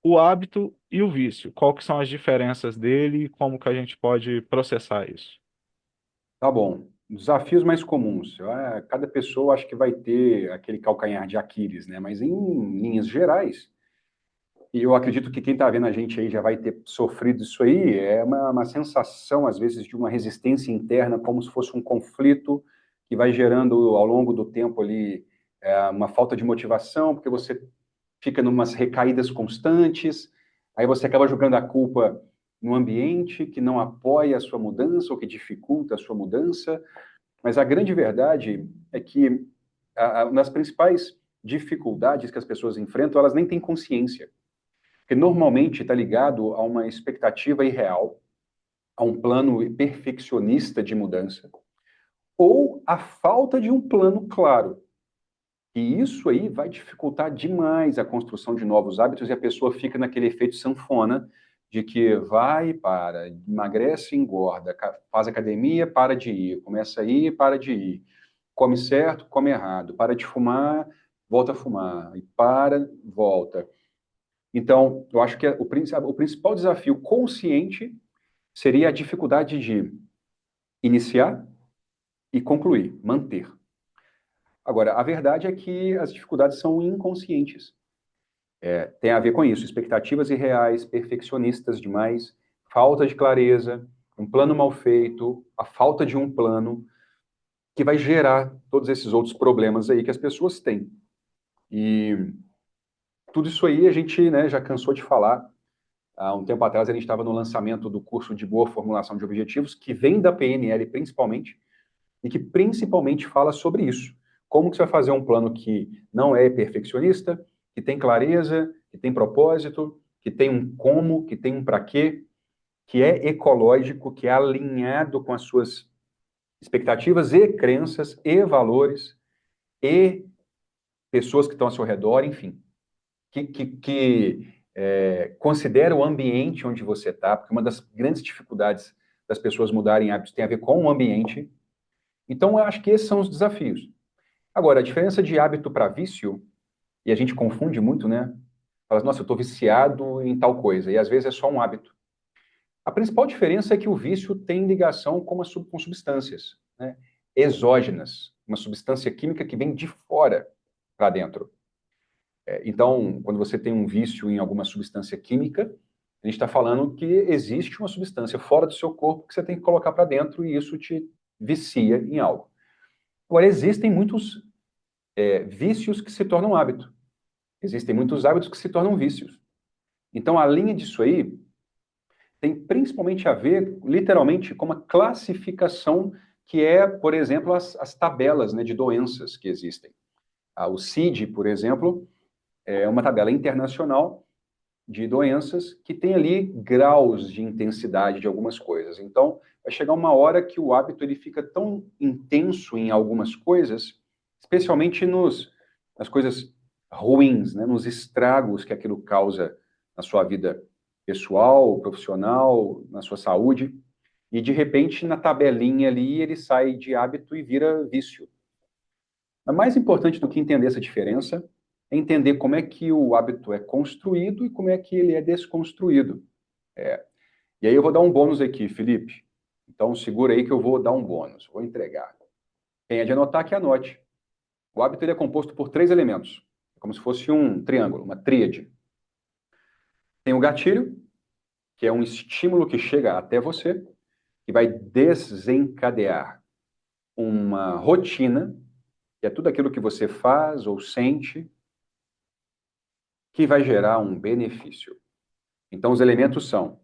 o hábito e o vício. Qual que são as diferenças dele e como que a gente pode processar isso? Tá bom. Desafios mais comuns. Cada pessoa acho que vai ter aquele calcanhar de Aquiles, né? Mas em linhas gerais, e eu acredito que quem está vendo a gente aí já vai ter sofrido isso aí, é uma sensação, às vezes, de uma resistência interna, como se fosse um conflito que vai gerando ao longo do tempo ali uma falta de motivação, porque você fica numas recaídas constantes, aí você acaba jogando a culpa no ambiente que não apoia a sua mudança ou que dificulta a sua mudança, mas a grande verdade é que nas principais dificuldades que as pessoas enfrentam, elas nem têm consciência, porque normalmente está ligado a uma expectativa irreal, a um plano perfeccionista de mudança, ou a falta de um plano claro. E isso aí vai dificultar demais a construção de novos hábitos e a pessoa fica naquele efeito sanfona de que vai, para, emagrece, engorda, faz academia, para de ir, começa a ir, para de ir, come certo, come errado, para de fumar, volta a fumar, e para, volta. Então, eu acho que o principal desafio consciente seria a dificuldade de iniciar e concluir, manter. Agora, a verdade é que as dificuldades são inconscientes. Tem a ver com isso, expectativas irreais, perfeccionistas demais, falta de clareza, um plano mal feito, a falta de um plano, que vai gerar todos esses outros problemas aí que as pessoas têm. E tudo isso aí a gente, né, já cansou de falar. Há um tempo atrás a gente estava no lançamento do curso de boa formulação de objetivos, que vem da PNL principalmente, e que principalmente fala sobre isso. Como que você vai fazer um plano que não é perfeccionista, que tem clareza, que tem propósito, que tem um como, que tem um para quê, que é ecológico, que é alinhado com as suas expectativas e crenças e valores e pessoas que estão ao seu redor, enfim, que considera o ambiente onde você está, porque uma das grandes dificuldades das pessoas mudarem hábitos tem a ver com o ambiente. Então, eu acho que esses são os desafios. Agora, a diferença de hábito para vício, e a gente confunde muito, né? Fala, nossa, eu estou viciado em tal coisa, e às vezes é só um hábito. A principal diferença é que o vício tem ligação com substâncias, né? Exógenas, uma substância química que vem de fora para dentro. Então, quando você tem um vício em alguma substância química, a gente está falando que existe uma substância fora do seu corpo que você tem que colocar para dentro e isso te vicia em algo. Agora, existem muitos vícios que se tornam hábito. Existem muitos hábitos que se tornam vícios. Então, a linha disso aí tem principalmente a ver, literalmente, com uma classificação que é, por exemplo, as tabelas, né, de doenças que existem. O CID, por exemplo, é uma tabela internacional de doenças que tem ali graus de intensidade de algumas coisas. Então, vai chegar uma hora que o hábito ele fica tão intenso em algumas coisas, especialmente nas coisas ruins, né, nos estragos que aquilo causa na sua vida pessoal, profissional, na sua saúde, e de repente na tabelinha ali ele sai de hábito e vira vício. Mas mais importante do que entender essa diferença é entender como é que o hábito é construído e como é que ele é desconstruído. E aí eu vou dar um bônus aqui, Felipe. Então segura aí que eu vou dar um bônus, vou entregar. Quem é de anotar, que anote. O hábito ele é composto por três elementos, como se fosse um triângulo, uma tríade. Tem o gatilho, que é um estímulo que chega até você, que vai desencadear uma rotina, que é tudo aquilo que você faz ou sente, que vai gerar um benefício. Então, os elementos são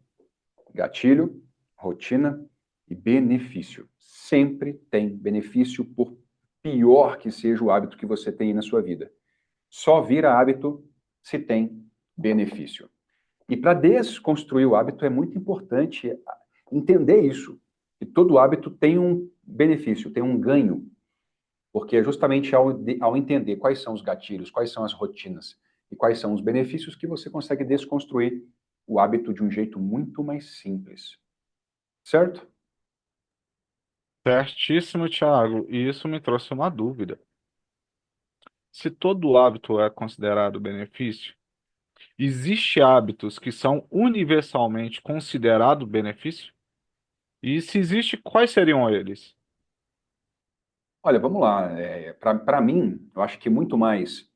gatilho, rotina e benefício. Sempre tem benefício, por pior que seja o hábito que você tem na sua vida. Só vira hábito se tem benefício. E para desconstruir o hábito é muito importante entender isso, que todo hábito tem um benefício, tem um ganho, porque é justamente ao entender quais são os gatilhos, quais são as rotinas e quais são os benefícios que você consegue desconstruir o hábito de um jeito muito mais simples. Certo? Certíssimo, Thiago. E isso me trouxe uma dúvida. Se todo hábito é considerado benefício, existe hábitos que são universalmente considerados benefício? E se existe, quais seriam eles? Olha, vamos lá. Para mim, eu acho que muito mais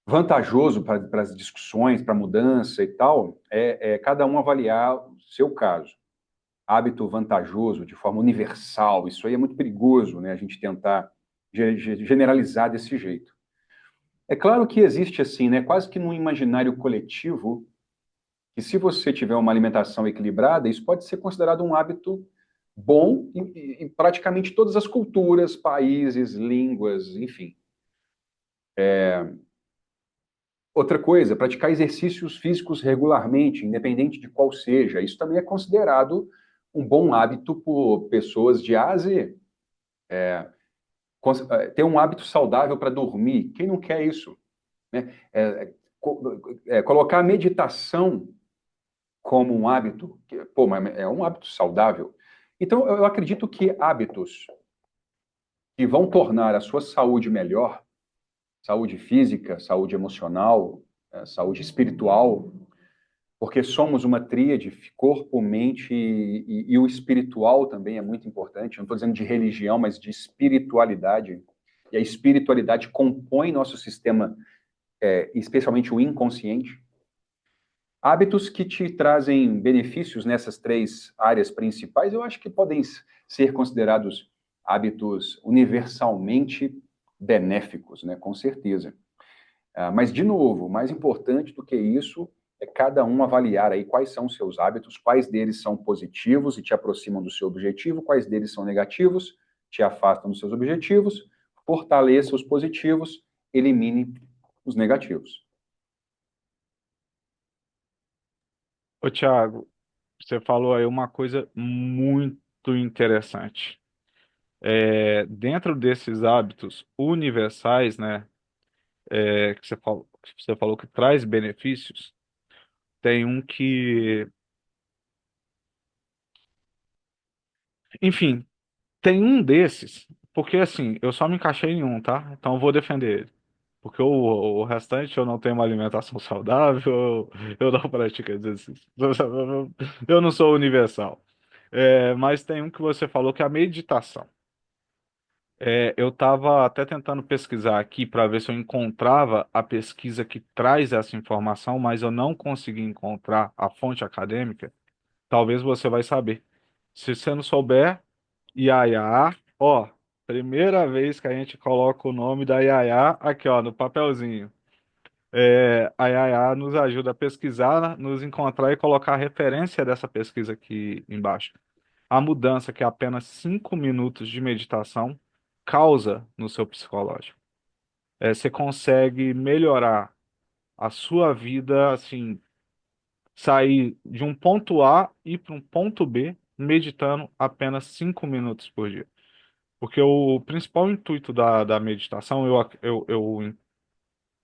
vantajoso para as discussões, para a mudança e tal, é cada um avaliar o seu caso. Hábito vantajoso de forma universal, isso aí é muito perigoso, né? A gente tentar generalizar desse jeito. É claro que existe assim, né? Quase que num imaginário coletivo, que se você tiver uma alimentação equilibrada, isso pode ser considerado um hábito bom em praticamente todas as culturas, países, línguas, enfim. Outra coisa, praticar exercícios físicos regularmente, independente de qual seja, isso também é considerado um bom hábito por pessoas de A a Z. Ter um hábito saudável para dormir, quem não quer isso? Né? Colocar a meditação como um hábito, pô, mas é um hábito saudável. Então, eu acredito que hábitos que vão tornar a sua saúde melhor, saúde física, saúde emocional, saúde espiritual, porque somos uma tríade, corpo, mente e o espiritual também é muito importante. Não estou dizendo de religião, mas de espiritualidade. E a espiritualidade compõe nosso sistema, especialmente o inconsciente. Hábitos que te trazem benefícios nessas três áreas principais, eu acho que podem ser considerados hábitos universalmente benéficos, né? Com certeza. Mas, de novo, mais importante do que isso é cada um avaliar aí quais são os seus hábitos, quais deles são positivos e te aproximam do seu objetivo, quais deles são negativos, te afastam dos seus objetivos, fortaleça os positivos, elimine os negativos. Ô, Thiago, você falou aí uma coisa muito interessante. Dentro desses hábitos universais, né, que você falou que traz benefícios, tem um que, enfim, tem um desses, porque assim, eu só me encaixei em um, tá? Então eu vou defender ele. Porque o restante eu não tenho uma alimentação saudável, eu não pratico exercício. Eu não sou universal. Mas tem um que você falou que é a meditação. Eu estava até tentando pesquisar aqui para ver se eu encontrava a pesquisa que traz essa informação, mas eu não consegui encontrar a fonte acadêmica. Talvez você vai saber. Se você não souber, Yaya, ó, primeira vez que a gente coloca o nome da Yaya aqui, ó, no papelzinho. A Yaya nos ajuda a pesquisar, nos encontrar e colocar a referência dessa pesquisa aqui embaixo. A mudança que apenas 5 minutos de meditação causa no seu psicológico. Você consegue melhorar a sua vida, assim, sair de um ponto A e ir para um ponto B meditando apenas 5 minutos por dia. Porque o principal intuito da meditação, eu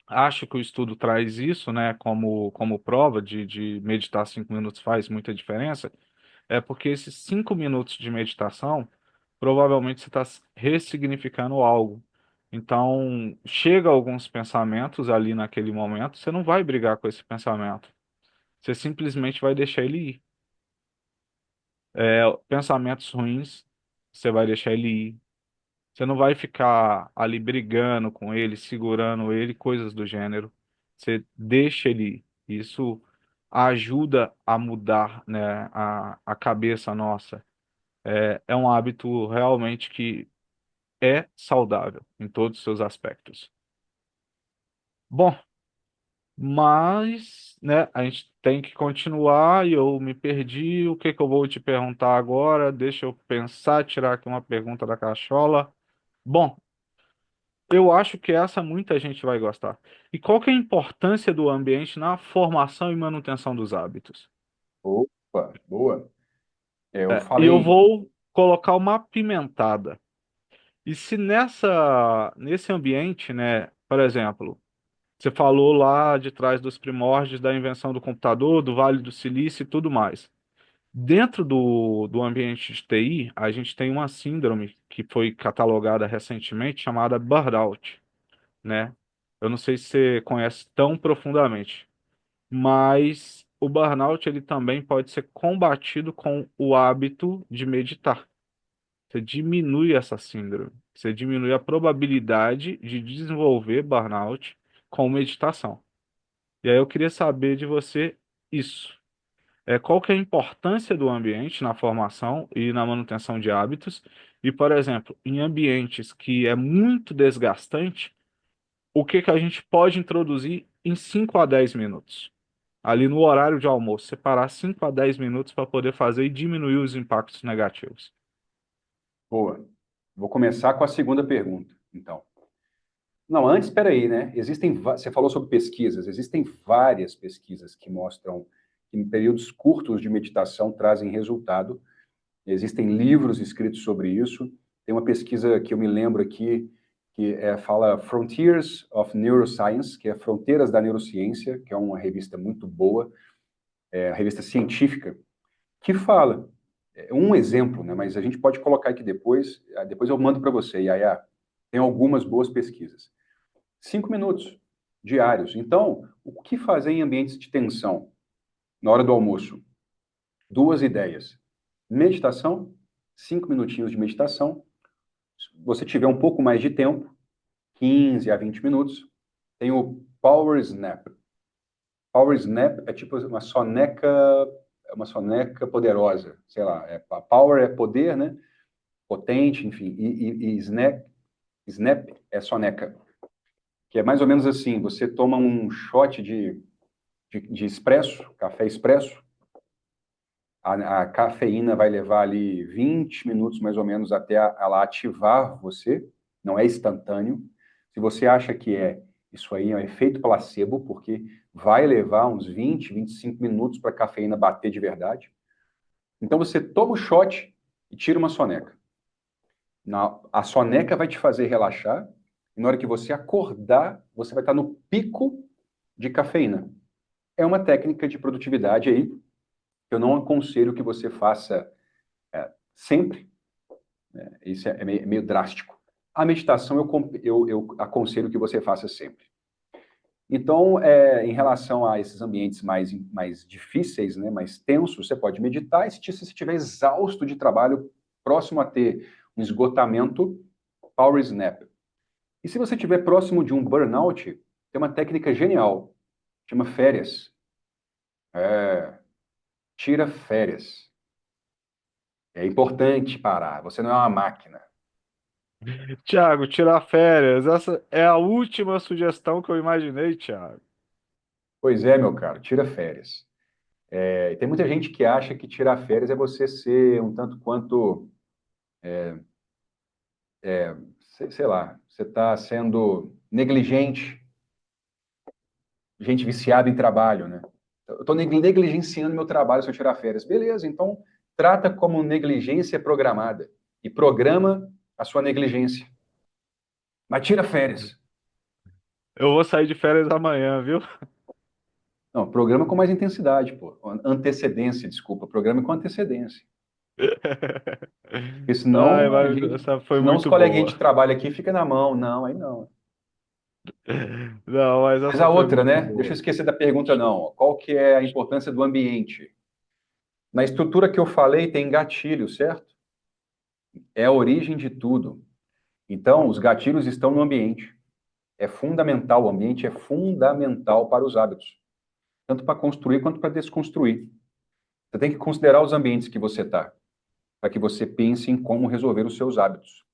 acho que o estudo traz isso, né, como prova de meditar 5 minutos faz muita diferença, é porque esses 5 minutos de meditação, provavelmente você está ressignificando algo. Então, chega alguns pensamentos ali naquele momento, você não vai brigar com esse pensamento. Você simplesmente vai deixar ele ir. Pensamentos ruins, você vai deixar ele ir. Você não vai ficar ali brigando com ele, segurando ele, coisas do gênero. Você deixa ele ir. Isso ajuda a mudar, né, a cabeça nossa. É um hábito realmente que é saudável em todos os seus aspectos. Bom, Mas, né, a gente tem que continuar e eu me perdi. O que que eu vou te perguntar agora? Deixa eu pensar, tirar aqui uma pergunta da cachola. Bom, eu acho que essa muita gente vai gostar. E qual que é a importância do ambiente na formação e manutenção dos hábitos? Opa, boa. Eu E eu falei, vou colocar uma apimentada. E se nesse ambiente, né, por exemplo, você falou lá de trás dos primórdios da invenção do computador, do Vale do Silício e tudo mais. Dentro do ambiente de TI, a gente tem uma síndrome que foi catalogada recentemente chamada burnout, né? Eu não sei se você conhece tão profundamente, mas o burnout ele também pode ser combatido com o hábito de meditar. Você diminui essa síndrome, você diminui a probabilidade de desenvolver burnout com meditação. E aí eu queria saber de você isso. Qual que é a importância do ambiente na formação e na manutenção de hábitos? E, por exemplo, em ambientes que é muito desgastante, o que que a gente pode introduzir em 5 a 10 minutos? Ali no horário de almoço, separar 5 a 10 minutos para poder fazer e diminuir os impactos negativos. boa. Vou começar com a segunda pergunta, então. Não, antes, espera aí, né? Você falou sobre pesquisas. Existem várias pesquisas que mostram que em períodos curtos de meditação trazem resultado. Existem livros escritos sobre isso. Tem uma pesquisa que eu me lembro aqui que fala Frontiers of Neuroscience, que é Fronteiras da Neurociência, que é uma revista muito boa, é uma revista científica, que fala um exemplo, né? Mas a gente pode colocar aqui depois. Depois eu mando para você. E aí tem algumas boas pesquisas. 5 minutos diários. Então, o que fazer em ambientes de tensão na hora do almoço? Duas ideias. Meditação, 5 minutinhos de meditação. Se você tiver um pouco mais de tempo, 15 a 20 minutos, tem o Power Snap. Power Snap é tipo uma soneca poderosa, sei lá, power é poder, né? Potente, enfim, e snap é soneca, que é mais ou menos assim, você toma um shot de expresso, café expresso, a cafeína vai levar ali 20 minutos mais ou menos até ela ativar você, não é instantâneo. Se você acha que isso aí é um efeito placebo, porque vai levar uns 20, 25 minutos para a cafeína bater de verdade. Então você toma o shot e tira uma soneca. A soneca vai te fazer relaxar, e na hora que você acordar, você vai estar no pico de cafeína. É uma técnica de produtividade aí. Eu não aconselho que você faça sempre, isso é meio drástico. A meditação eu aconselho que você faça sempre. Então, em relação a esses ambientes mais difíceis, né, mais tensos, você pode meditar e se você estiver exausto de trabalho, próximo a ter um esgotamento, power snap. E se você estiver próximo de um burnout, tem uma técnica genial, chama férias. É, tira férias. É importante parar, você não é uma máquina. Tiago, tirar férias. Essa é a última sugestão que eu imaginei, Tiago. Pois é, meu caro, tira férias. Tem muita gente que acha que tirar férias é você ser um tanto quanto, sei lá, você está sendo negligente, gente viciada em trabalho, né? Eu estou negligenciando meu trabalho se eu tirar férias. Beleza, então trata como negligência programada e programa a sua negligência. Mas tira férias. Eu vou sair de férias amanhã, viu? Não, programa com mais intensidade, pô. Antecedência, desculpa. Programa com antecedência. Porque Ai, senão mas essa foi senão os muito coleguinhas de boa. trabalho aqui ficam na mão. Não, aí não. Não, mas Mas essa a foi outra, muito né? Deixa eu boa. esquecer da pergunta, não. Qual que é a importância do ambiente? Na estrutura que eu falei, tem gatilho, certo? É a origem de tudo. Então, os gatilhos estão no ambiente. É fundamental, o ambiente é fundamental para os hábitos, tanto para construir quanto para desconstruir. Você tem que considerar os ambientes que você está, para que você pense em como resolver os seus hábitos.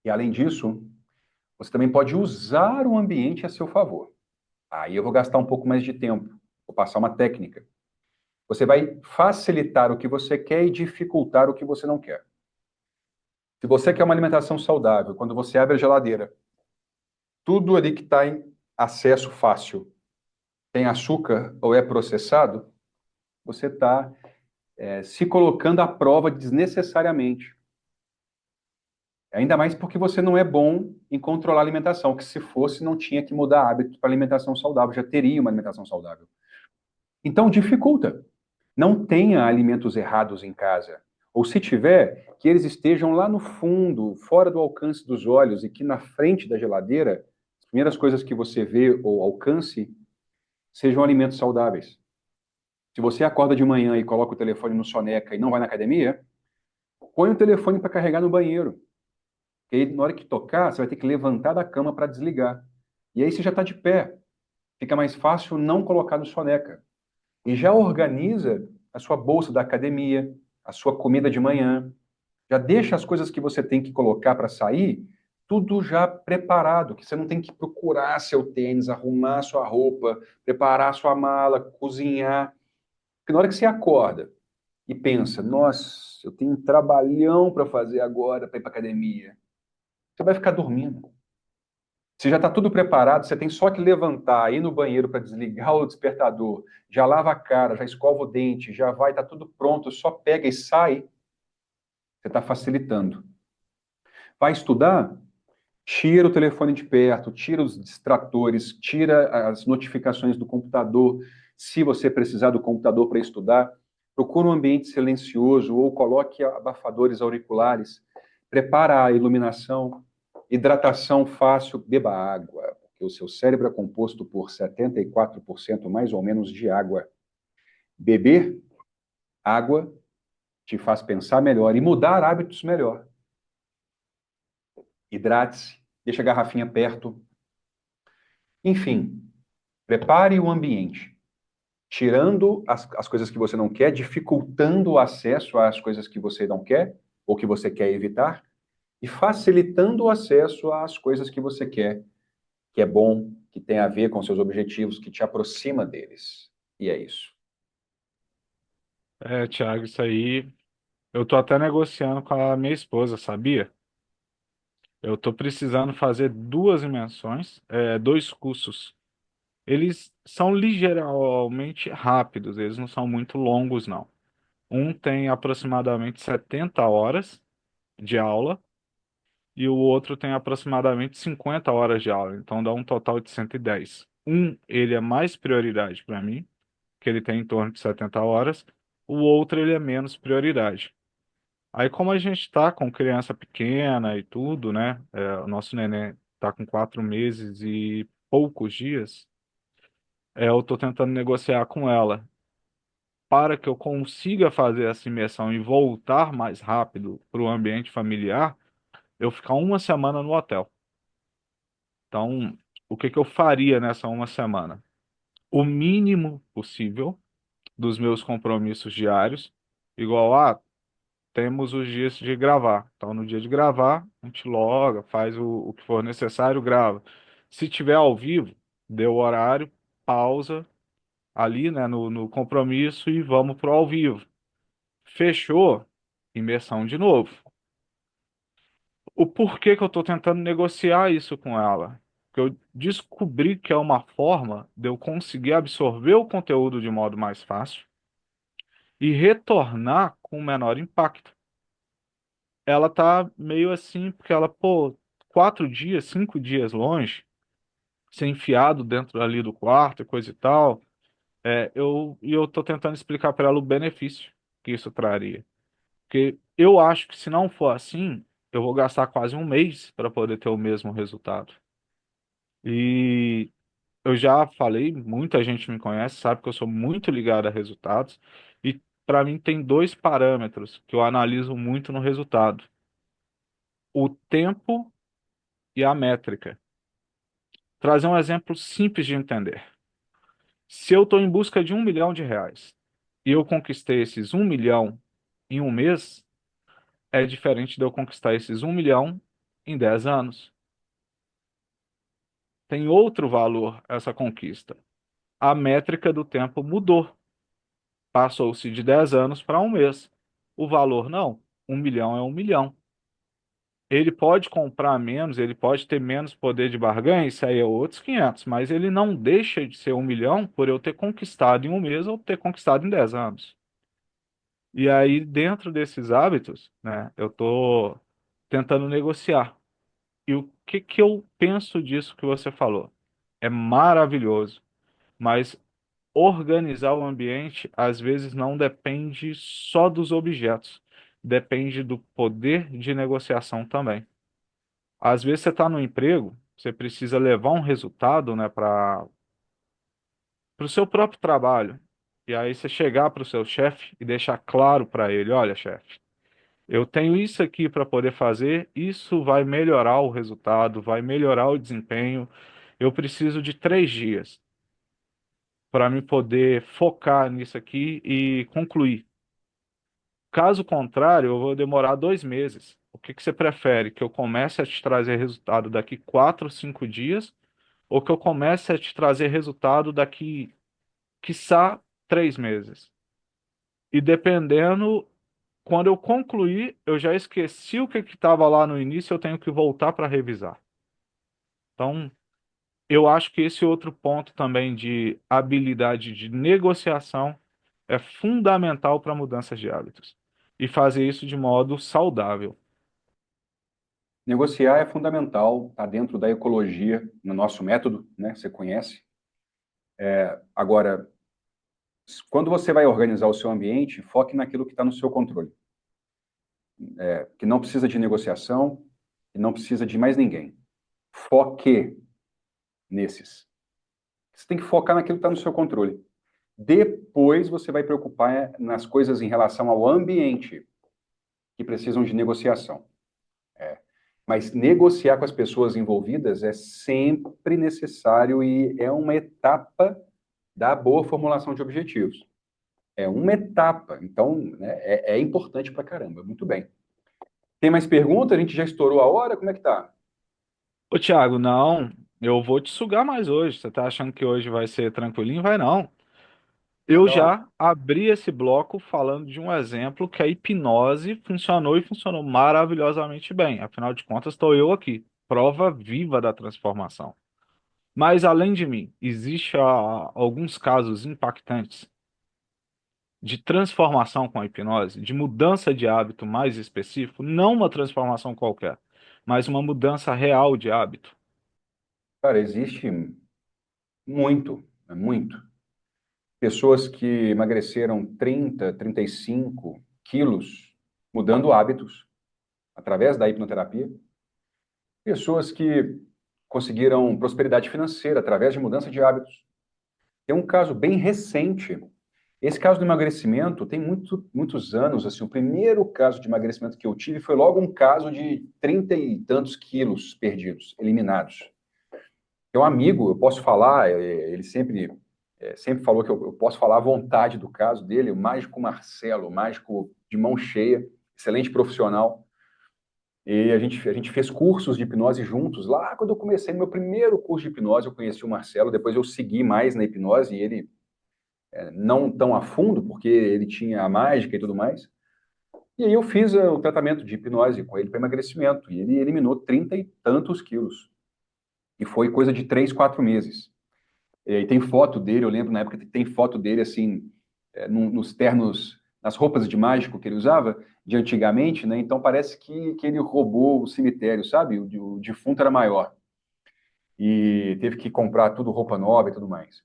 E, além disso, você também pode usar o ambiente a seu favor. Aí eu vou gastar um pouco mais de tempo, vou passar uma técnica. Você vai facilitar o que você quer e dificultar o que você não quer. Se você quer uma alimentação saudável, quando você abre a geladeira, tudo ali que está em acesso fácil tem açúcar ou é processado, você está se colocando à prova desnecessariamente. Ainda mais porque você não é bom em controlar a alimentação, que se fosse, não tinha que mudar hábito para alimentação saudável, já teria uma alimentação saudável. Então, dificulta. Não tenha alimentos errados em casa. Ou se tiver, que eles estejam lá no fundo, fora do alcance dos olhos, e que na frente da geladeira, as primeiras coisas que você vê ou alcance sejam alimentos saudáveis. Se você acorda de manhã e coloca o telefone no soneca e não vai na academia, põe o telefone para carregar no banheiro. E aí, na hora que tocar, você vai ter que levantar da cama para desligar. E aí você já está de pé. Fica mais fácil não colocar no soneca. E já organiza a sua bolsa da academia, a sua comida de manhã. Já deixa as coisas que você tem que colocar para sair, tudo já preparado, que você não tem que procurar seu tênis, arrumar sua roupa, preparar sua mala, cozinhar. Porque na hora que você acorda e pensa, nossa, eu tenho um trabalhão para fazer agora para ir para academia, você vai ficar dormindo. Se já está tudo preparado, você tem só que levantar, ir no banheiro para desligar o despertador, já lava a cara, já escova o dente, já vai, está tudo pronto, só pega e sai, você está facilitando. Vai estudar? Tira o telefone de perto, tira os distratores, tira as notificações do computador. Se você precisar do computador para estudar, procura um ambiente silencioso ou coloque abafadores auriculares. Prepara a iluminação, hidratação fácil, beba água, porque o seu cérebro é composto por 74% mais ou menos de água. Beber água te faz pensar melhor e mudar hábitos melhor. Hidrate-se, deixa a garrafinha perto. Enfim, prepare o ambiente, tirando as coisas que você não quer, dificultando o acesso às coisas que você não quer ou que você quer evitar, e facilitando o acesso às coisas que você quer, que é bom, que tem a ver com seus objetivos, que te aproxima deles. E é isso. É, Thiago, isso aí. Eu tô até negociando com a minha esposa, sabia? Eu tô precisando fazer duas imensões, dois cursos. Eles são ligeiramente rápidos, eles não são muito longos, não. Um tem aproximadamente 70 horas de aula e o outro tem aproximadamente 50 horas de aula, então dá um total de 110. Ele é mais prioridade para mim, que ele tem em torno de 70 horas, o outro ele é menos prioridade. Aí, como a gente tá com criança pequena e tudo, né? O nosso neném tá com 4 meses e poucos dias. Eu tô tentando negociar com ela para que eu consiga fazer essa imersão e voltar mais rápido para o ambiente familiar, eu ficar uma semana no hotel. Então, o que que eu faria nessa uma semana? O mínimo possível dos meus compromissos diários, igual a temos os dias de gravar. Então, no dia de gravar, a gente loga, faz o que for necessário, grava. Se tiver ao vivo, deu o horário, pausa ali, né, no compromisso e vamos pro ao vivo. Fechou, imersão de novo. O porquê que eu estou tentando negociar isso com ela? Porque eu descobri que é uma forma de eu conseguir absorver o conteúdo de modo mais fácil e retornar com menor impacto. Ela tá meio assim, porque ela, pô, 4 dias, 5 dias longe, ser enfiado dentro ali do quarto e coisa e tal. Eu tô tentando explicar para ela o benefício que isso traria. Porque eu acho que se não for assim, eu vou gastar quase um mês para poder ter o mesmo resultado. E eu já falei, muita gente me conhece, sabe que eu sou muito ligado a resultados. E para mim tem dois parâmetros que eu analiso muito no resultado: o tempo e a métrica. Trazer um exemplo simples de entender. Se eu estou em busca de R$ 1 milhão e eu conquistei esses 1 milhão em um mês, é diferente de eu conquistar esses 1 milhão em 10 anos. tem outro valor essa conquista. A métrica do tempo mudou. Passou-se de 10 anos para um mês. O valor não. 1 milhão é 1 milhão. Ele pode comprar menos, ele pode ter menos poder de barganha, isso aí é outros 500, mas ele não deixa de ser 1 milhão por eu ter conquistado em um mês ou ter conquistado em 10 anos. E aí, dentro desses hábitos, né, eu estou tentando negociar. E o que que eu penso disso que você falou? É maravilhoso, mas organizar o ambiente às vezes não depende só dos objetos, depende do poder de negociação também. Às vezes você está no emprego, você precisa levar um resultado, né, para o seu próprio trabalho. E aí você chegar para o seu chefe e deixar claro para ele, olha, chefe, eu tenho isso aqui para poder fazer, isso vai melhorar o resultado, vai melhorar o desempenho. Eu preciso de 3 dias para me poder focar nisso aqui e concluir. Caso contrário, eu vou demorar 2 meses. O que que você prefere? Que eu comece a te trazer resultado daqui 4, 5 dias, ou que eu comece a te trazer resultado daqui, quiçá, 3 meses? E dependendo, quando eu concluir, eu já esqueci o que estava lá no início, eu tenho que voltar para revisar. Então, eu acho que esse outro ponto também de habilidade de negociação é fundamental para mudanças de hábitos. E fazer isso de modo saudável. Negociar é fundamental, está dentro da ecologia, no nosso método, né? Você conhece. Agora, quando você vai organizar o seu ambiente, foque naquilo que está no seu controle, que não precisa de negociação e não precisa de mais ninguém. Foque nesses. Você tem que focar naquilo que está no seu controle. Depois você vai preocupar nas coisas em relação ao ambiente que precisam de negociação. Mas negociar com as pessoas envolvidas é sempre necessário e é uma etapa da boa formulação de objetivos. É uma etapa, então né, é importante pra caramba. Muito bem. Tem mais perguntas? A gente já estourou a hora? Como é que tá? Ô, Thiago, não, eu vou te sugar mais hoje. Você tá achando que hoje vai ser tranquilinho? Vai não. Eu Manda lá. já abri esse bloco falando de um exemplo que a hipnose funcionou e funcionou maravilhosamente bem. Afinal de contas, estou eu aqui, prova viva da transformação. Mas além de mim, existem alguns casos impactantes de transformação com a hipnose, de mudança de hábito mais específico, não uma transformação qualquer, mas uma mudança real de hábito. Cara, existe muito, muito. Pessoas que emagreceram 30, 35 quilos mudando hábitos através da hipnoterapia. Pessoas que conseguiram prosperidade financeira através de mudança de hábitos. Tem um caso bem recente. Esse caso do emagrecimento tem muitos anos. Assim, o primeiro caso de emagrecimento que eu tive foi logo um caso de 30 e tantos quilos perdidos, eliminados. Tem um amigo, eu posso falar, ele sempre falou que eu posso falar à vontade do caso dele, o mágico Marcelo, o mágico de mão cheia, excelente profissional. E a gente fez cursos de hipnose juntos. Lá, quando eu comecei meu primeiro curso de hipnose, eu conheci o Marcelo. Depois eu segui mais na hipnose, e ele não tão a fundo, porque ele tinha a mágica e tudo mais. E aí eu fiz o tratamento de hipnose com ele para emagrecimento. E ele eliminou 30 e tantos quilos. E foi coisa de 3, 4 meses. E tem foto dele, eu lembro na época que tem foto dele assim, nos ternos, nas roupas de mágico que ele usava de antigamente, né? Então parece que ele roubou o cemitério, sabe? O defunto era maior. E teve que comprar tudo roupa nova e tudo mais.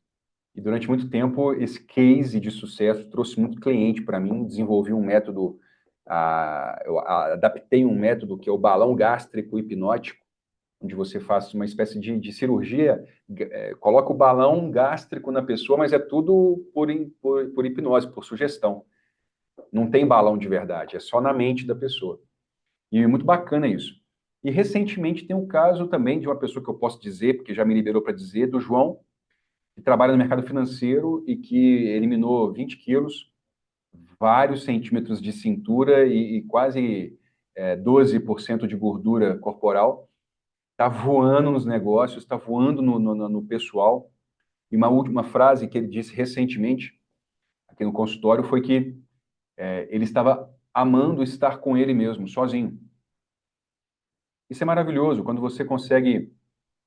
E durante muito tempo, esse case de sucesso trouxe muito cliente para mim. Desenvolvi um método, eu adaptei um método que é o balão gástrico hipnótico, onde você faz uma espécie de cirurgia, coloca o balão gástrico na pessoa, mas é tudo por hipnose, por sugestão. Não tem balão de verdade, é só na mente da pessoa. E é muito bacana isso. E recentemente tem um caso também de uma pessoa que eu posso dizer, porque já me liberou para dizer, do João, que trabalha no mercado financeiro e que eliminou 20 quilos, vários centímetros de cintura e quase 12% de gordura corporal. Está voando nos negócios, está voando no pessoal. E uma última frase que ele disse recentemente aqui no consultório foi que ele estava amando estar com ele mesmo, sozinho. Isso é maravilhoso, quando você consegue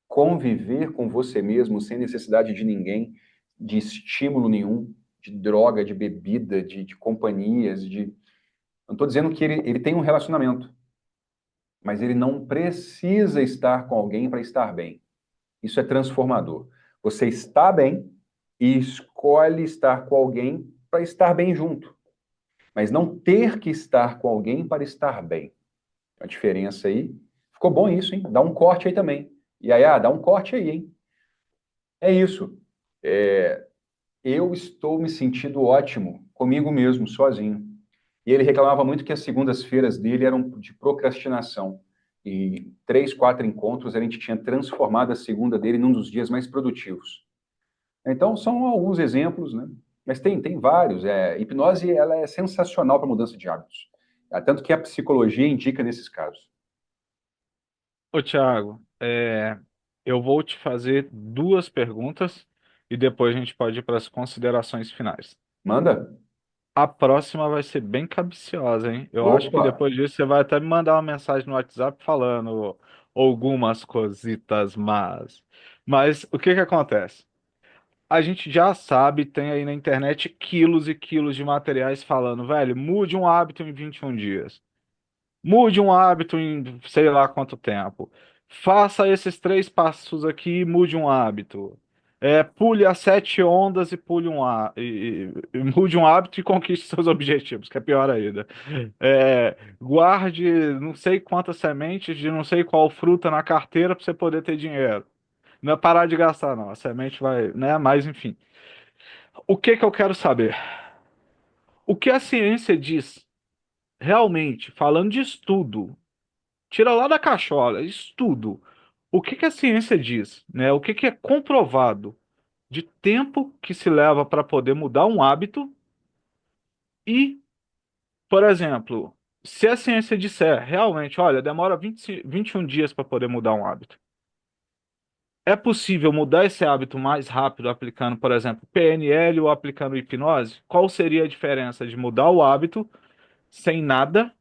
conviver com você mesmo sem necessidade de ninguém, de estímulo nenhum, de droga, de bebida, de companhias, de... Não estou dizendo que ele tem um relacionamento, mas ele não precisa estar com alguém para estar bem. Isso é transformador. Você está bem e escolhe estar com alguém para estar bem junto, mas não ter que estar com alguém para estar bem. A diferença aí. Ficou bom isso, hein? Dá um corte aí também. E aí, dá um corte aí, hein? É isso. Eu estou me sentindo ótimo comigo mesmo, sozinho. E ele reclamava muito que as segundas-feiras dele eram de procrastinação. E 3, 4 encontros a gente tinha transformado a segunda dele num dos dias mais produtivos. Então, são alguns exemplos, né? Mas tem vários. Hipnose ela é sensacional para mudança de hábitos. Tanto que a psicologia indica nesses casos. Ô, Thiago, eu vou te fazer duas perguntas e depois a gente pode ir para as considerações finais. Manda? A próxima vai ser bem capciosa, hein? Eu acho que Opa! depois disso você vai até me mandar uma mensagem no WhatsApp falando algumas cositas más. Mas o que que acontece? A gente já sabe, tem aí na internet quilos e quilos de materiais falando, velho, mude um hábito em 21 dias. Mude um hábito em sei lá quanto tempo. Faça esses três passos aqui e mude um hábito. Pule as 7 ondas e pule e mude um hábito e conquiste seus objetivos, que é pior ainda. Guarde não sei quantas sementes de não sei qual fruta na carteira para você poder ter dinheiro. Não é parar de gastar, não. A semente vai, né? Mas enfim. O que que eu quero saber? O que a ciência diz realmente, falando de estudo? Tira lá da cachola, estudo. O que que a ciência diz, né? O que que é comprovado de tempo que se leva para poder mudar um hábito e, por exemplo, se a ciência disser realmente, olha, demora 21 dias para poder mudar um hábito. É possível mudar esse hábito mais rápido aplicando, por exemplo, PNL ou aplicando hipnose? Qual seria a diferença de mudar o hábito sem nada,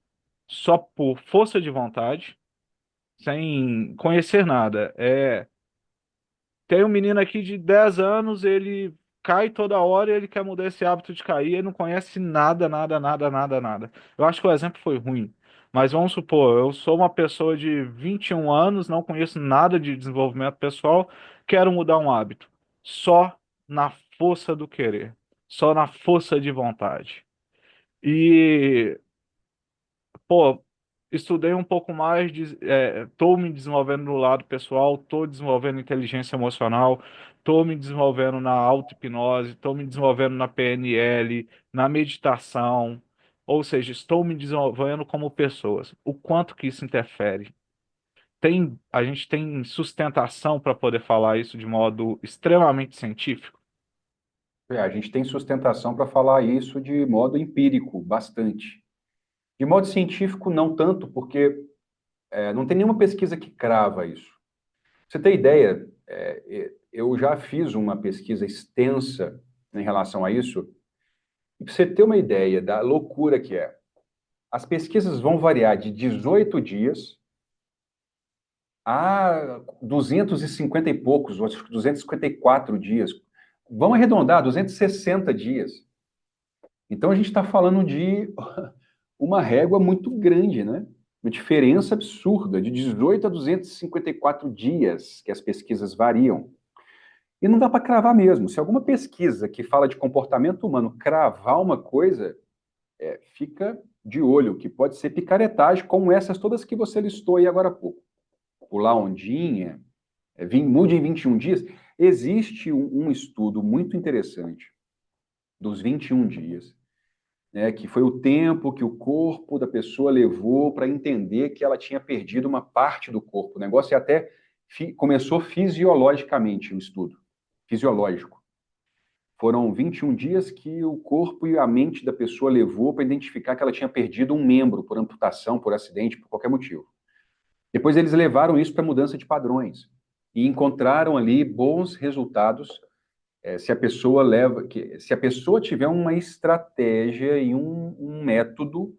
só por força de vontade, sem conhecer nada? Tem um menino aqui de 10 anos, ele cai toda hora e ele quer mudar esse hábito de cair, ele não conhece nada, nada, nada, nada, nada. Eu acho que o exemplo foi ruim, mas vamos supor, eu sou uma pessoa de 21 anos, não conheço nada de desenvolvimento pessoal, quero mudar um hábito. Só na força do querer, só na força de vontade. E pô, estudei um pouco mais, tô me desenvolvendo no lado pessoal, tô desenvolvendo inteligência emocional, tô me desenvolvendo na auto-hipnose, tô me desenvolvendo na PNL, na meditação, ou seja, estou me desenvolvendo como pessoas. O quanto que isso interfere? A gente tem sustentação para poder falar isso de modo extremamente científico? A gente tem sustentação para falar isso de modo empírico, bastante. De modo científico, não tanto, porque não tem nenhuma pesquisa que crava isso. Pra você ter ideia, eu já fiz uma pesquisa extensa em relação a isso, e para você ter uma ideia da loucura que é, as pesquisas vão variar de 18 dias a 250 e poucos, acho que 254 dias. Vamos arredondar, 260 dias. Então a gente está falando de uma régua muito grande, né? Uma diferença absurda, de 18 a 254 dias que as pesquisas variam. E não dá para cravar mesmo. Se alguma pesquisa que fala de comportamento humano cravar uma coisa, fica de olho, que pode ser picaretagem, como essas todas que você listou aí agora há pouco. Pular ondinha, mude em 21 dias. Existe um estudo muito interessante dos 21 dias, né, que foi o tempo que o corpo da pessoa levou para entender que ela tinha perdido uma parte do corpo. O negócio até começou fisiologicamente o estudo, fisiológico. Foram 21 dias que o corpo e a mente da pessoa levou para identificar que ela tinha perdido um membro por amputação, por acidente, por qualquer motivo. Depois eles levaram isso para mudança de padrões e encontraram ali bons resultados. Se a pessoa se a pessoa tiver uma estratégia e um método,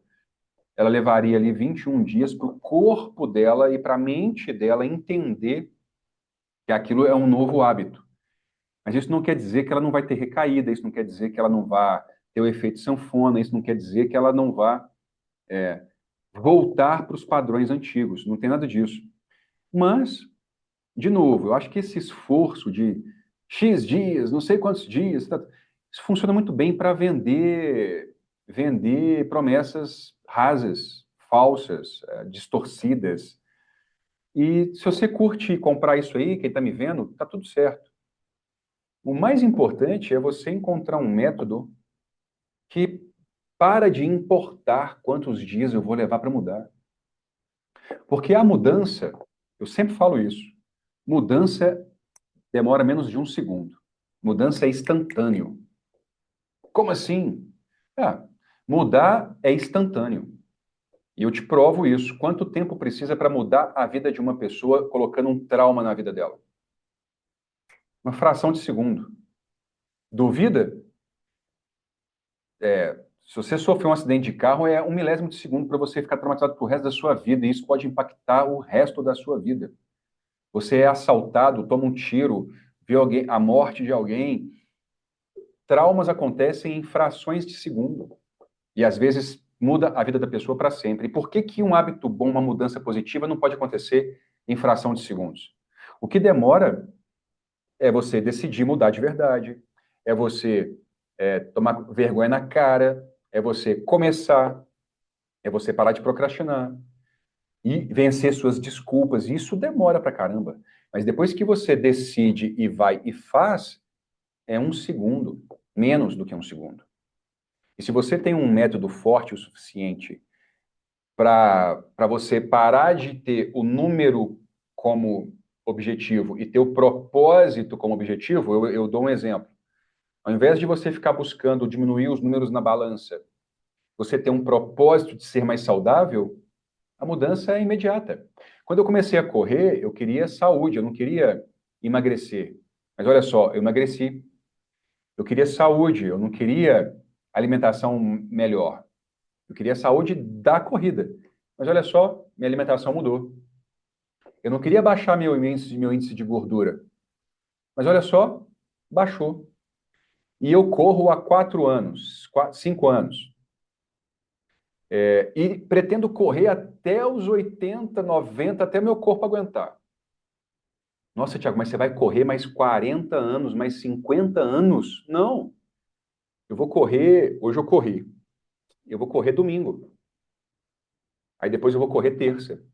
ela levaria ali 21 dias para o corpo dela e para a mente dela entender que aquilo é um novo hábito. Mas isso não quer dizer que ela não vai ter recaída, isso não quer dizer que ela não vai ter o efeito sanfona, isso não quer dizer que ela não vá voltar para os padrões antigos, não tem nada disso. Mas, de novo, eu acho que esse esforço de X dias, não sei quantos dias, isso funciona muito bem para vender promessas rasas, falsas, distorcidas. E se você curte comprar isso aí, quem está me vendo, tá tudo certo. O mais importante é você encontrar um método que para de importar quantos dias eu vou levar para mudar. Porque a mudança, eu sempre falo isso, mudança demora menos de um segundo. Mudança é instantâneo. Como assim? Ah, mudar é instantâneo. E eu te provo isso. Quanto tempo precisa para mudar a vida de uma pessoa colocando um trauma na vida dela? Uma fração de segundo. Duvida? Se você sofreu um acidente de carro, é um milésimo de segundo para você ficar traumatizado pro resto da sua vida, e isso pode impactar o resto da sua vida. Você é assaltado, toma um tiro, vê alguém, a morte de alguém. Traumas acontecem em frações de segundo. E às vezes muda a vida da pessoa para sempre. E por que que um hábito bom, uma mudança positiva, não pode acontecer em fração de segundos? O que demora é você decidir mudar de verdade, é você tomar vergonha na cara, é você começar, é você parar de procrastinar e vencer suas desculpas. Isso demora pra caramba. Mas depois que você decide e vai e faz, é um segundo, menos do que um segundo. E se você tem um método forte o suficiente para você parar de ter o número como objetivo e ter o propósito como objetivo, eu dou um exemplo. Ao invés de você ficar buscando diminuir os números na balança, você ter um propósito de ser mais saudável, a mudança é imediata. Quando eu comecei a correr, eu queria saúde, eu não queria emagrecer. Mas olha só, eu emagreci. Eu queria saúde, eu não queria alimentação melhor. Eu queria saúde da corrida. Mas olha só, minha alimentação mudou. Eu não queria baixar meu índice de gordura. Mas olha só, baixou. E eu corro há 4 anos, 5 anos. E pretendo correr até os 80, 90, até meu corpo aguentar. Nossa, Thiago, mas você vai correr mais 40 anos, mais 50 anos? Não. Eu vou correr, hoje eu corri. Eu vou correr domingo. Aí depois eu vou correr terça.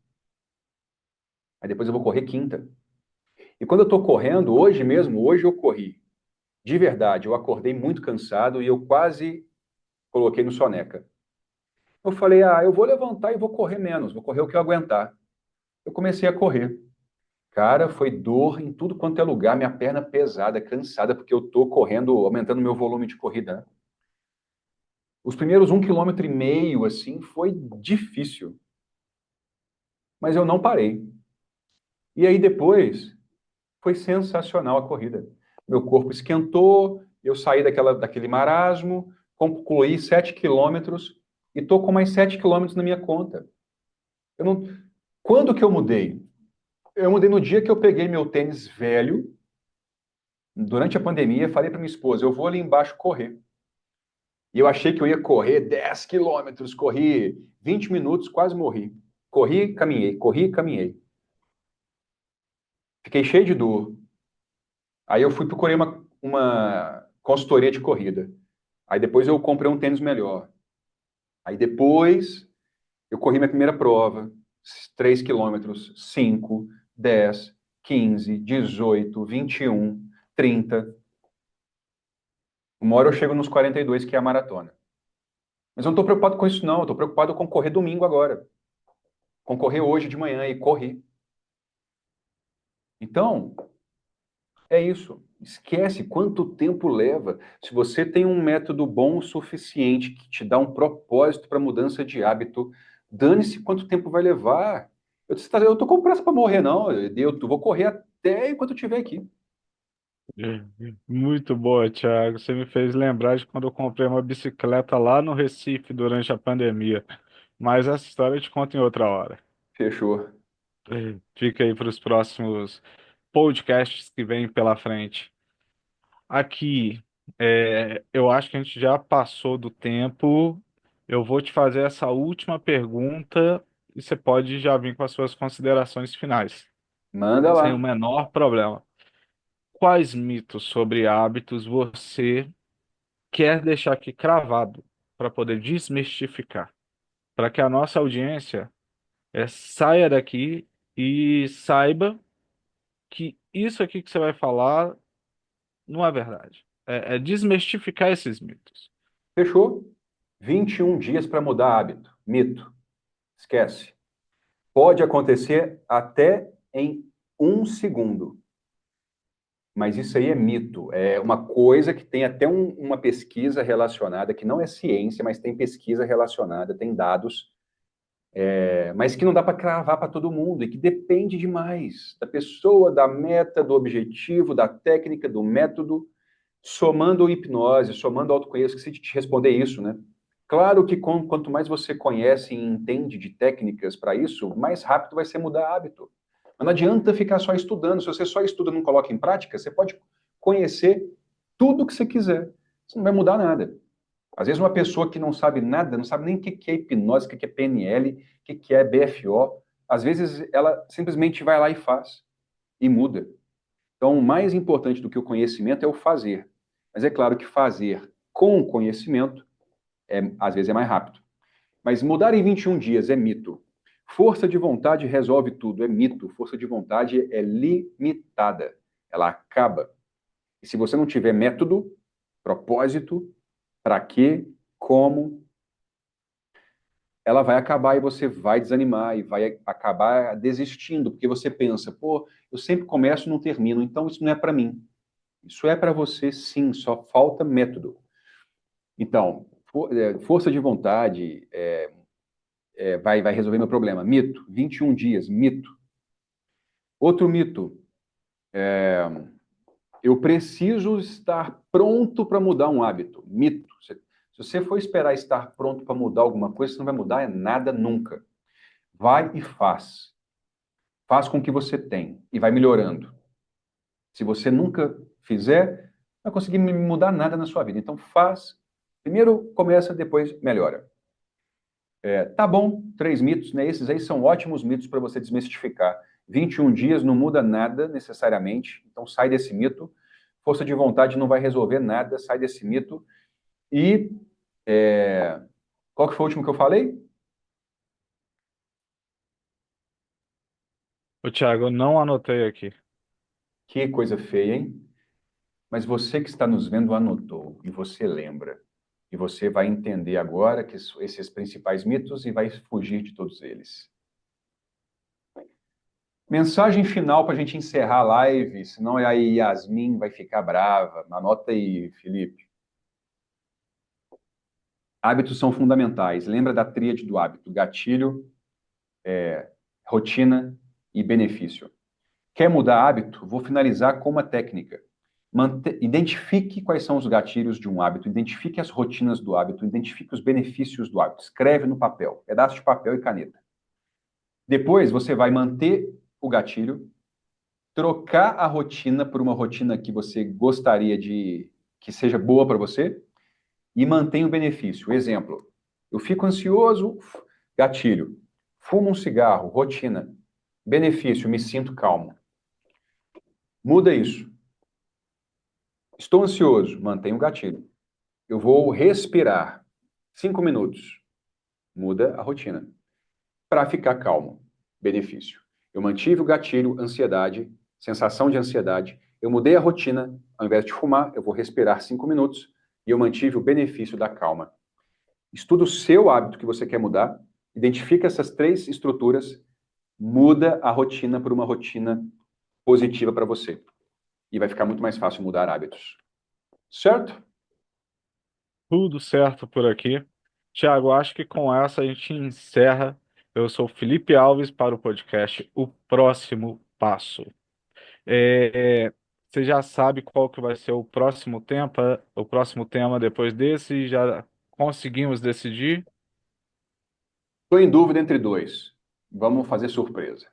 Aí depois eu vou correr quinta. E quando eu estou correndo, hoje mesmo, hoje eu corri. De verdade, eu acordei muito cansado e eu quase coloquei no soneca. Eu falei, eu vou levantar e vou correr menos, vou correr o que eu aguentar. Eu comecei a correr. Cara, foi dor em tudo quanto é lugar, minha perna pesada, cansada, porque eu tô correndo, aumentando meu volume de corrida, né? Os primeiros 1,5 km, assim, foi difícil, mas eu não parei. E aí depois, foi sensacional a corrida. Meu corpo esquentou, eu saí daquele marasmo, concluí 7 km e tô com mais 7 km na minha conta. Eu não... Quando que eu mudei? Eu mudei no dia que eu peguei meu tênis velho, durante a pandemia, falei para minha esposa, eu vou ali embaixo correr. E eu achei que eu ia correr 10 km, corri 20 minutos, quase morri. Corri, caminhei. Fiquei cheio de dor. Aí eu procurei uma consultoria de corrida. Aí depois eu comprei um tênis melhor. Aí depois eu corri minha primeira prova, 3 km, 5, 10, 15, 18, 21, 30. Uma hora eu chego nos 42, que é a maratona. Mas eu não estou preocupado com isso, não. Eu estou preocupado com correr domingo agora. Concorrer hoje de manhã e correr. Então, é isso. Esquece quanto tempo leva. Se você tem um método bom o suficiente que te dá um propósito para mudança de hábito, dane-se quanto tempo vai levar. Eu disse, "Tá, eu tô com pressa para morrer, não. Eu vou correr até enquanto eu estiver aqui. Muito boa, Thiago. Você me fez lembrar de quando eu comprei uma bicicleta lá no Recife durante a pandemia. Mas essa história eu te conto em outra hora. Fechou. Fica aí para os próximos podcasts que vêm pela frente. Aqui, eu acho que a gente já passou do tempo. Eu vou te fazer essa última pergunta e você pode já vir com as suas considerações finais, Manda sem o lá. menor problema. Quais mitos sobre hábitos você quer deixar aqui cravado para poder desmistificar? Para que a nossa audiência saia daqui e saiba que isso aqui que você vai falar não é verdade. É desmistificar esses mitos. Fechou. 21 dias para mudar hábito. Mito. Esquece. Pode acontecer até em um segundo. Mas isso aí é mito. É uma coisa que tem até uma pesquisa relacionada, que não é ciência, mas tem pesquisa relacionada, tem dados, mas que não dá para cravar para todo mundo e que depende demais da pessoa, da meta, do objetivo, da técnica, do método, somando hipnose, somando autoconhecimento, que se te responder isso, né? Claro que quanto mais você conhece e entende de técnicas para isso, mais rápido vai ser mudar hábito. Mas não adianta ficar só estudando. Se você só estuda e não coloca em prática, você pode conhecer tudo que você quiser. Você não vai mudar nada. Às vezes uma pessoa que não sabe nada, não sabe nem o que é hipnose, o que é PNL, o que é BFO, às vezes ela simplesmente vai lá e faz e muda. Então, o mais importante do que o conhecimento é o fazer. Mas é claro que fazer com conhecimento às vezes é mais rápido. Mas mudar em 21 dias é mito. Força de vontade resolve tudo, é mito. Força de vontade é limitada. Ela acaba. E se você não tiver método, propósito, para quê, como, ela vai acabar e você vai desanimar e vai acabar desistindo, porque você pensa, pô, eu sempre começo e não termino, então isso não é para mim. Isso é para você, sim, só falta método. Então, força de vontade vai resolver meu problema. Mito, 21 dias, mito. Outro mito, eu preciso estar pronto para mudar um hábito. Mito. Se você for esperar estar pronto para mudar alguma coisa, você não vai mudar nada nunca. Vai e faz. Faz com o que você tem e vai melhorando. Se você nunca fizer, não vai conseguir mudar nada na sua vida. Então faz. Primeiro começa, depois melhora. Tá bom, 3 mitos, né? Esses aí são ótimos mitos para você desmistificar. 21 dias não muda nada necessariamente, então sai desse mito. Força de vontade não vai resolver nada, sai desse mito. E qual que foi o último que eu falei? Ô, Thiago, eu não anotei aqui. Que coisa feia, hein? Mas você que está nos vendo anotou e você lembra. E você vai entender agora que esses principais mitos e vai fugir de todos eles. Mensagem final para a gente encerrar a live, senão a Yasmin vai ficar brava. Anota aí, Felipe. Hábitos são fundamentais. Lembra da tríade do hábito: gatilho, rotina e benefício. Quer mudar hábito? Vou finalizar com uma técnica. Identifique quais são os gatilhos de um hábito, identifique as rotinas do hábito, identifique os benefícios do hábito. Escreve no papel, pedaço de papel e caneta. Depois você vai manter o gatilho, trocar a rotina por uma rotina que você gostaria de que seja boa para você e mantém o benefício. Exemplo, eu fico ansioso, gatilho. Fumo um cigarro, rotina. Benefício, me sinto calmo. Muda isso. Estou ansioso, mantenha o gatilho. Eu vou respirar 5 minutos. Muda a rotina. Para ficar calmo. Benefício. Eu mantive o gatilho, ansiedade, sensação de ansiedade. Eu mudei a rotina. Ao invés de fumar, eu vou respirar 5 minutos e eu mantive o benefício da calma. Estuda o seu hábito que você quer mudar, identifica essas 3 estruturas, muda a rotina por uma rotina positiva para você. E vai ficar muito mais fácil mudar hábitos. Certo? Tudo certo por aqui. Thiago, acho que com essa a gente encerra Eu sou Felipe Alves para o podcast O Próximo Passo. É, você já sabe qual que vai ser o próximo tema depois desse? Já conseguimos decidir? Estou em dúvida entre dois. Vamos fazer surpresa.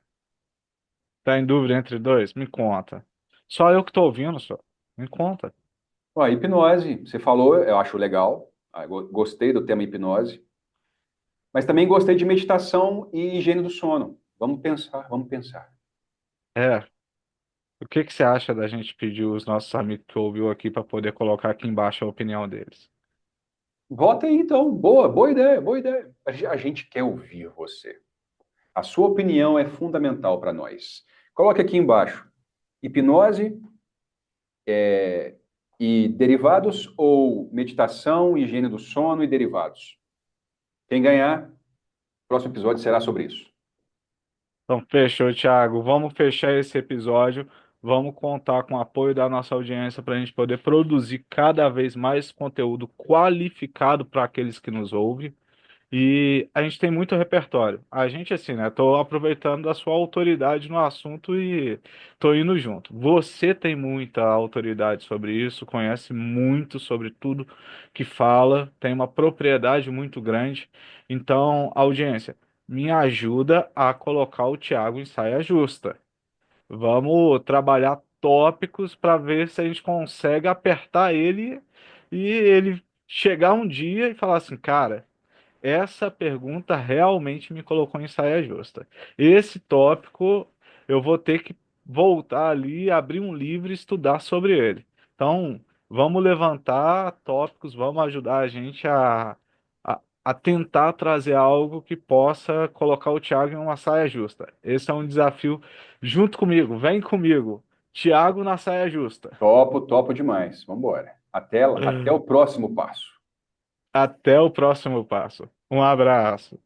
Tá em dúvida entre dois? Me conta. Só eu que estou ouvindo, só. Me conta. Ó, a hipnose, você falou, eu acho legal. Gostei do tema hipnose. Mas também gostei de meditação e higiene do sono. Vamos pensar, vamos pensar. É, o que que você acha da gente pedir os nossos amigos que ouviu aqui para poder colocar aqui embaixo a opinião deles? Vota aí então. Boa, boa ideia, boa ideia. A gente quer ouvir você. A sua opinião é fundamental para nós. Coloque aqui embaixo. Hipnose e derivados ou meditação, higiene do sono e derivados. Quem ganhar, o próximo episódio será sobre isso. Então, fechou, Thiago. Vamos fechar esse episódio. Vamos contar com o apoio da nossa audiência para a gente poder produzir cada vez mais conteúdo qualificado para aqueles que nos ouvem. E a gente tem muito repertório. A gente, assim, né? Tô aproveitando da sua autoridade no assunto e tô indo junto. Você tem muita autoridade sobre isso, conhece muito sobre tudo que fala, tem uma propriedade muito grande. Então, audiência, me ajuda a colocar o Thiago em saia justa. Vamos trabalhar tópicos para ver se a gente consegue apertar ele e ele chegar um dia e falar assim, cara. Essa pergunta realmente me colocou em saia justa. Esse tópico eu vou ter que voltar ali, abrir um livro e estudar sobre ele. Então, vamos levantar tópicos, vamos ajudar a gente a tentar trazer algo que possa colocar o Thiago em uma saia justa. Esse é um desafio junto comigo, vem comigo. Thiago na saia justa. Topo, topo demais. Vamos embora. Até o próximo passo. Até o próximo passo. Um abraço.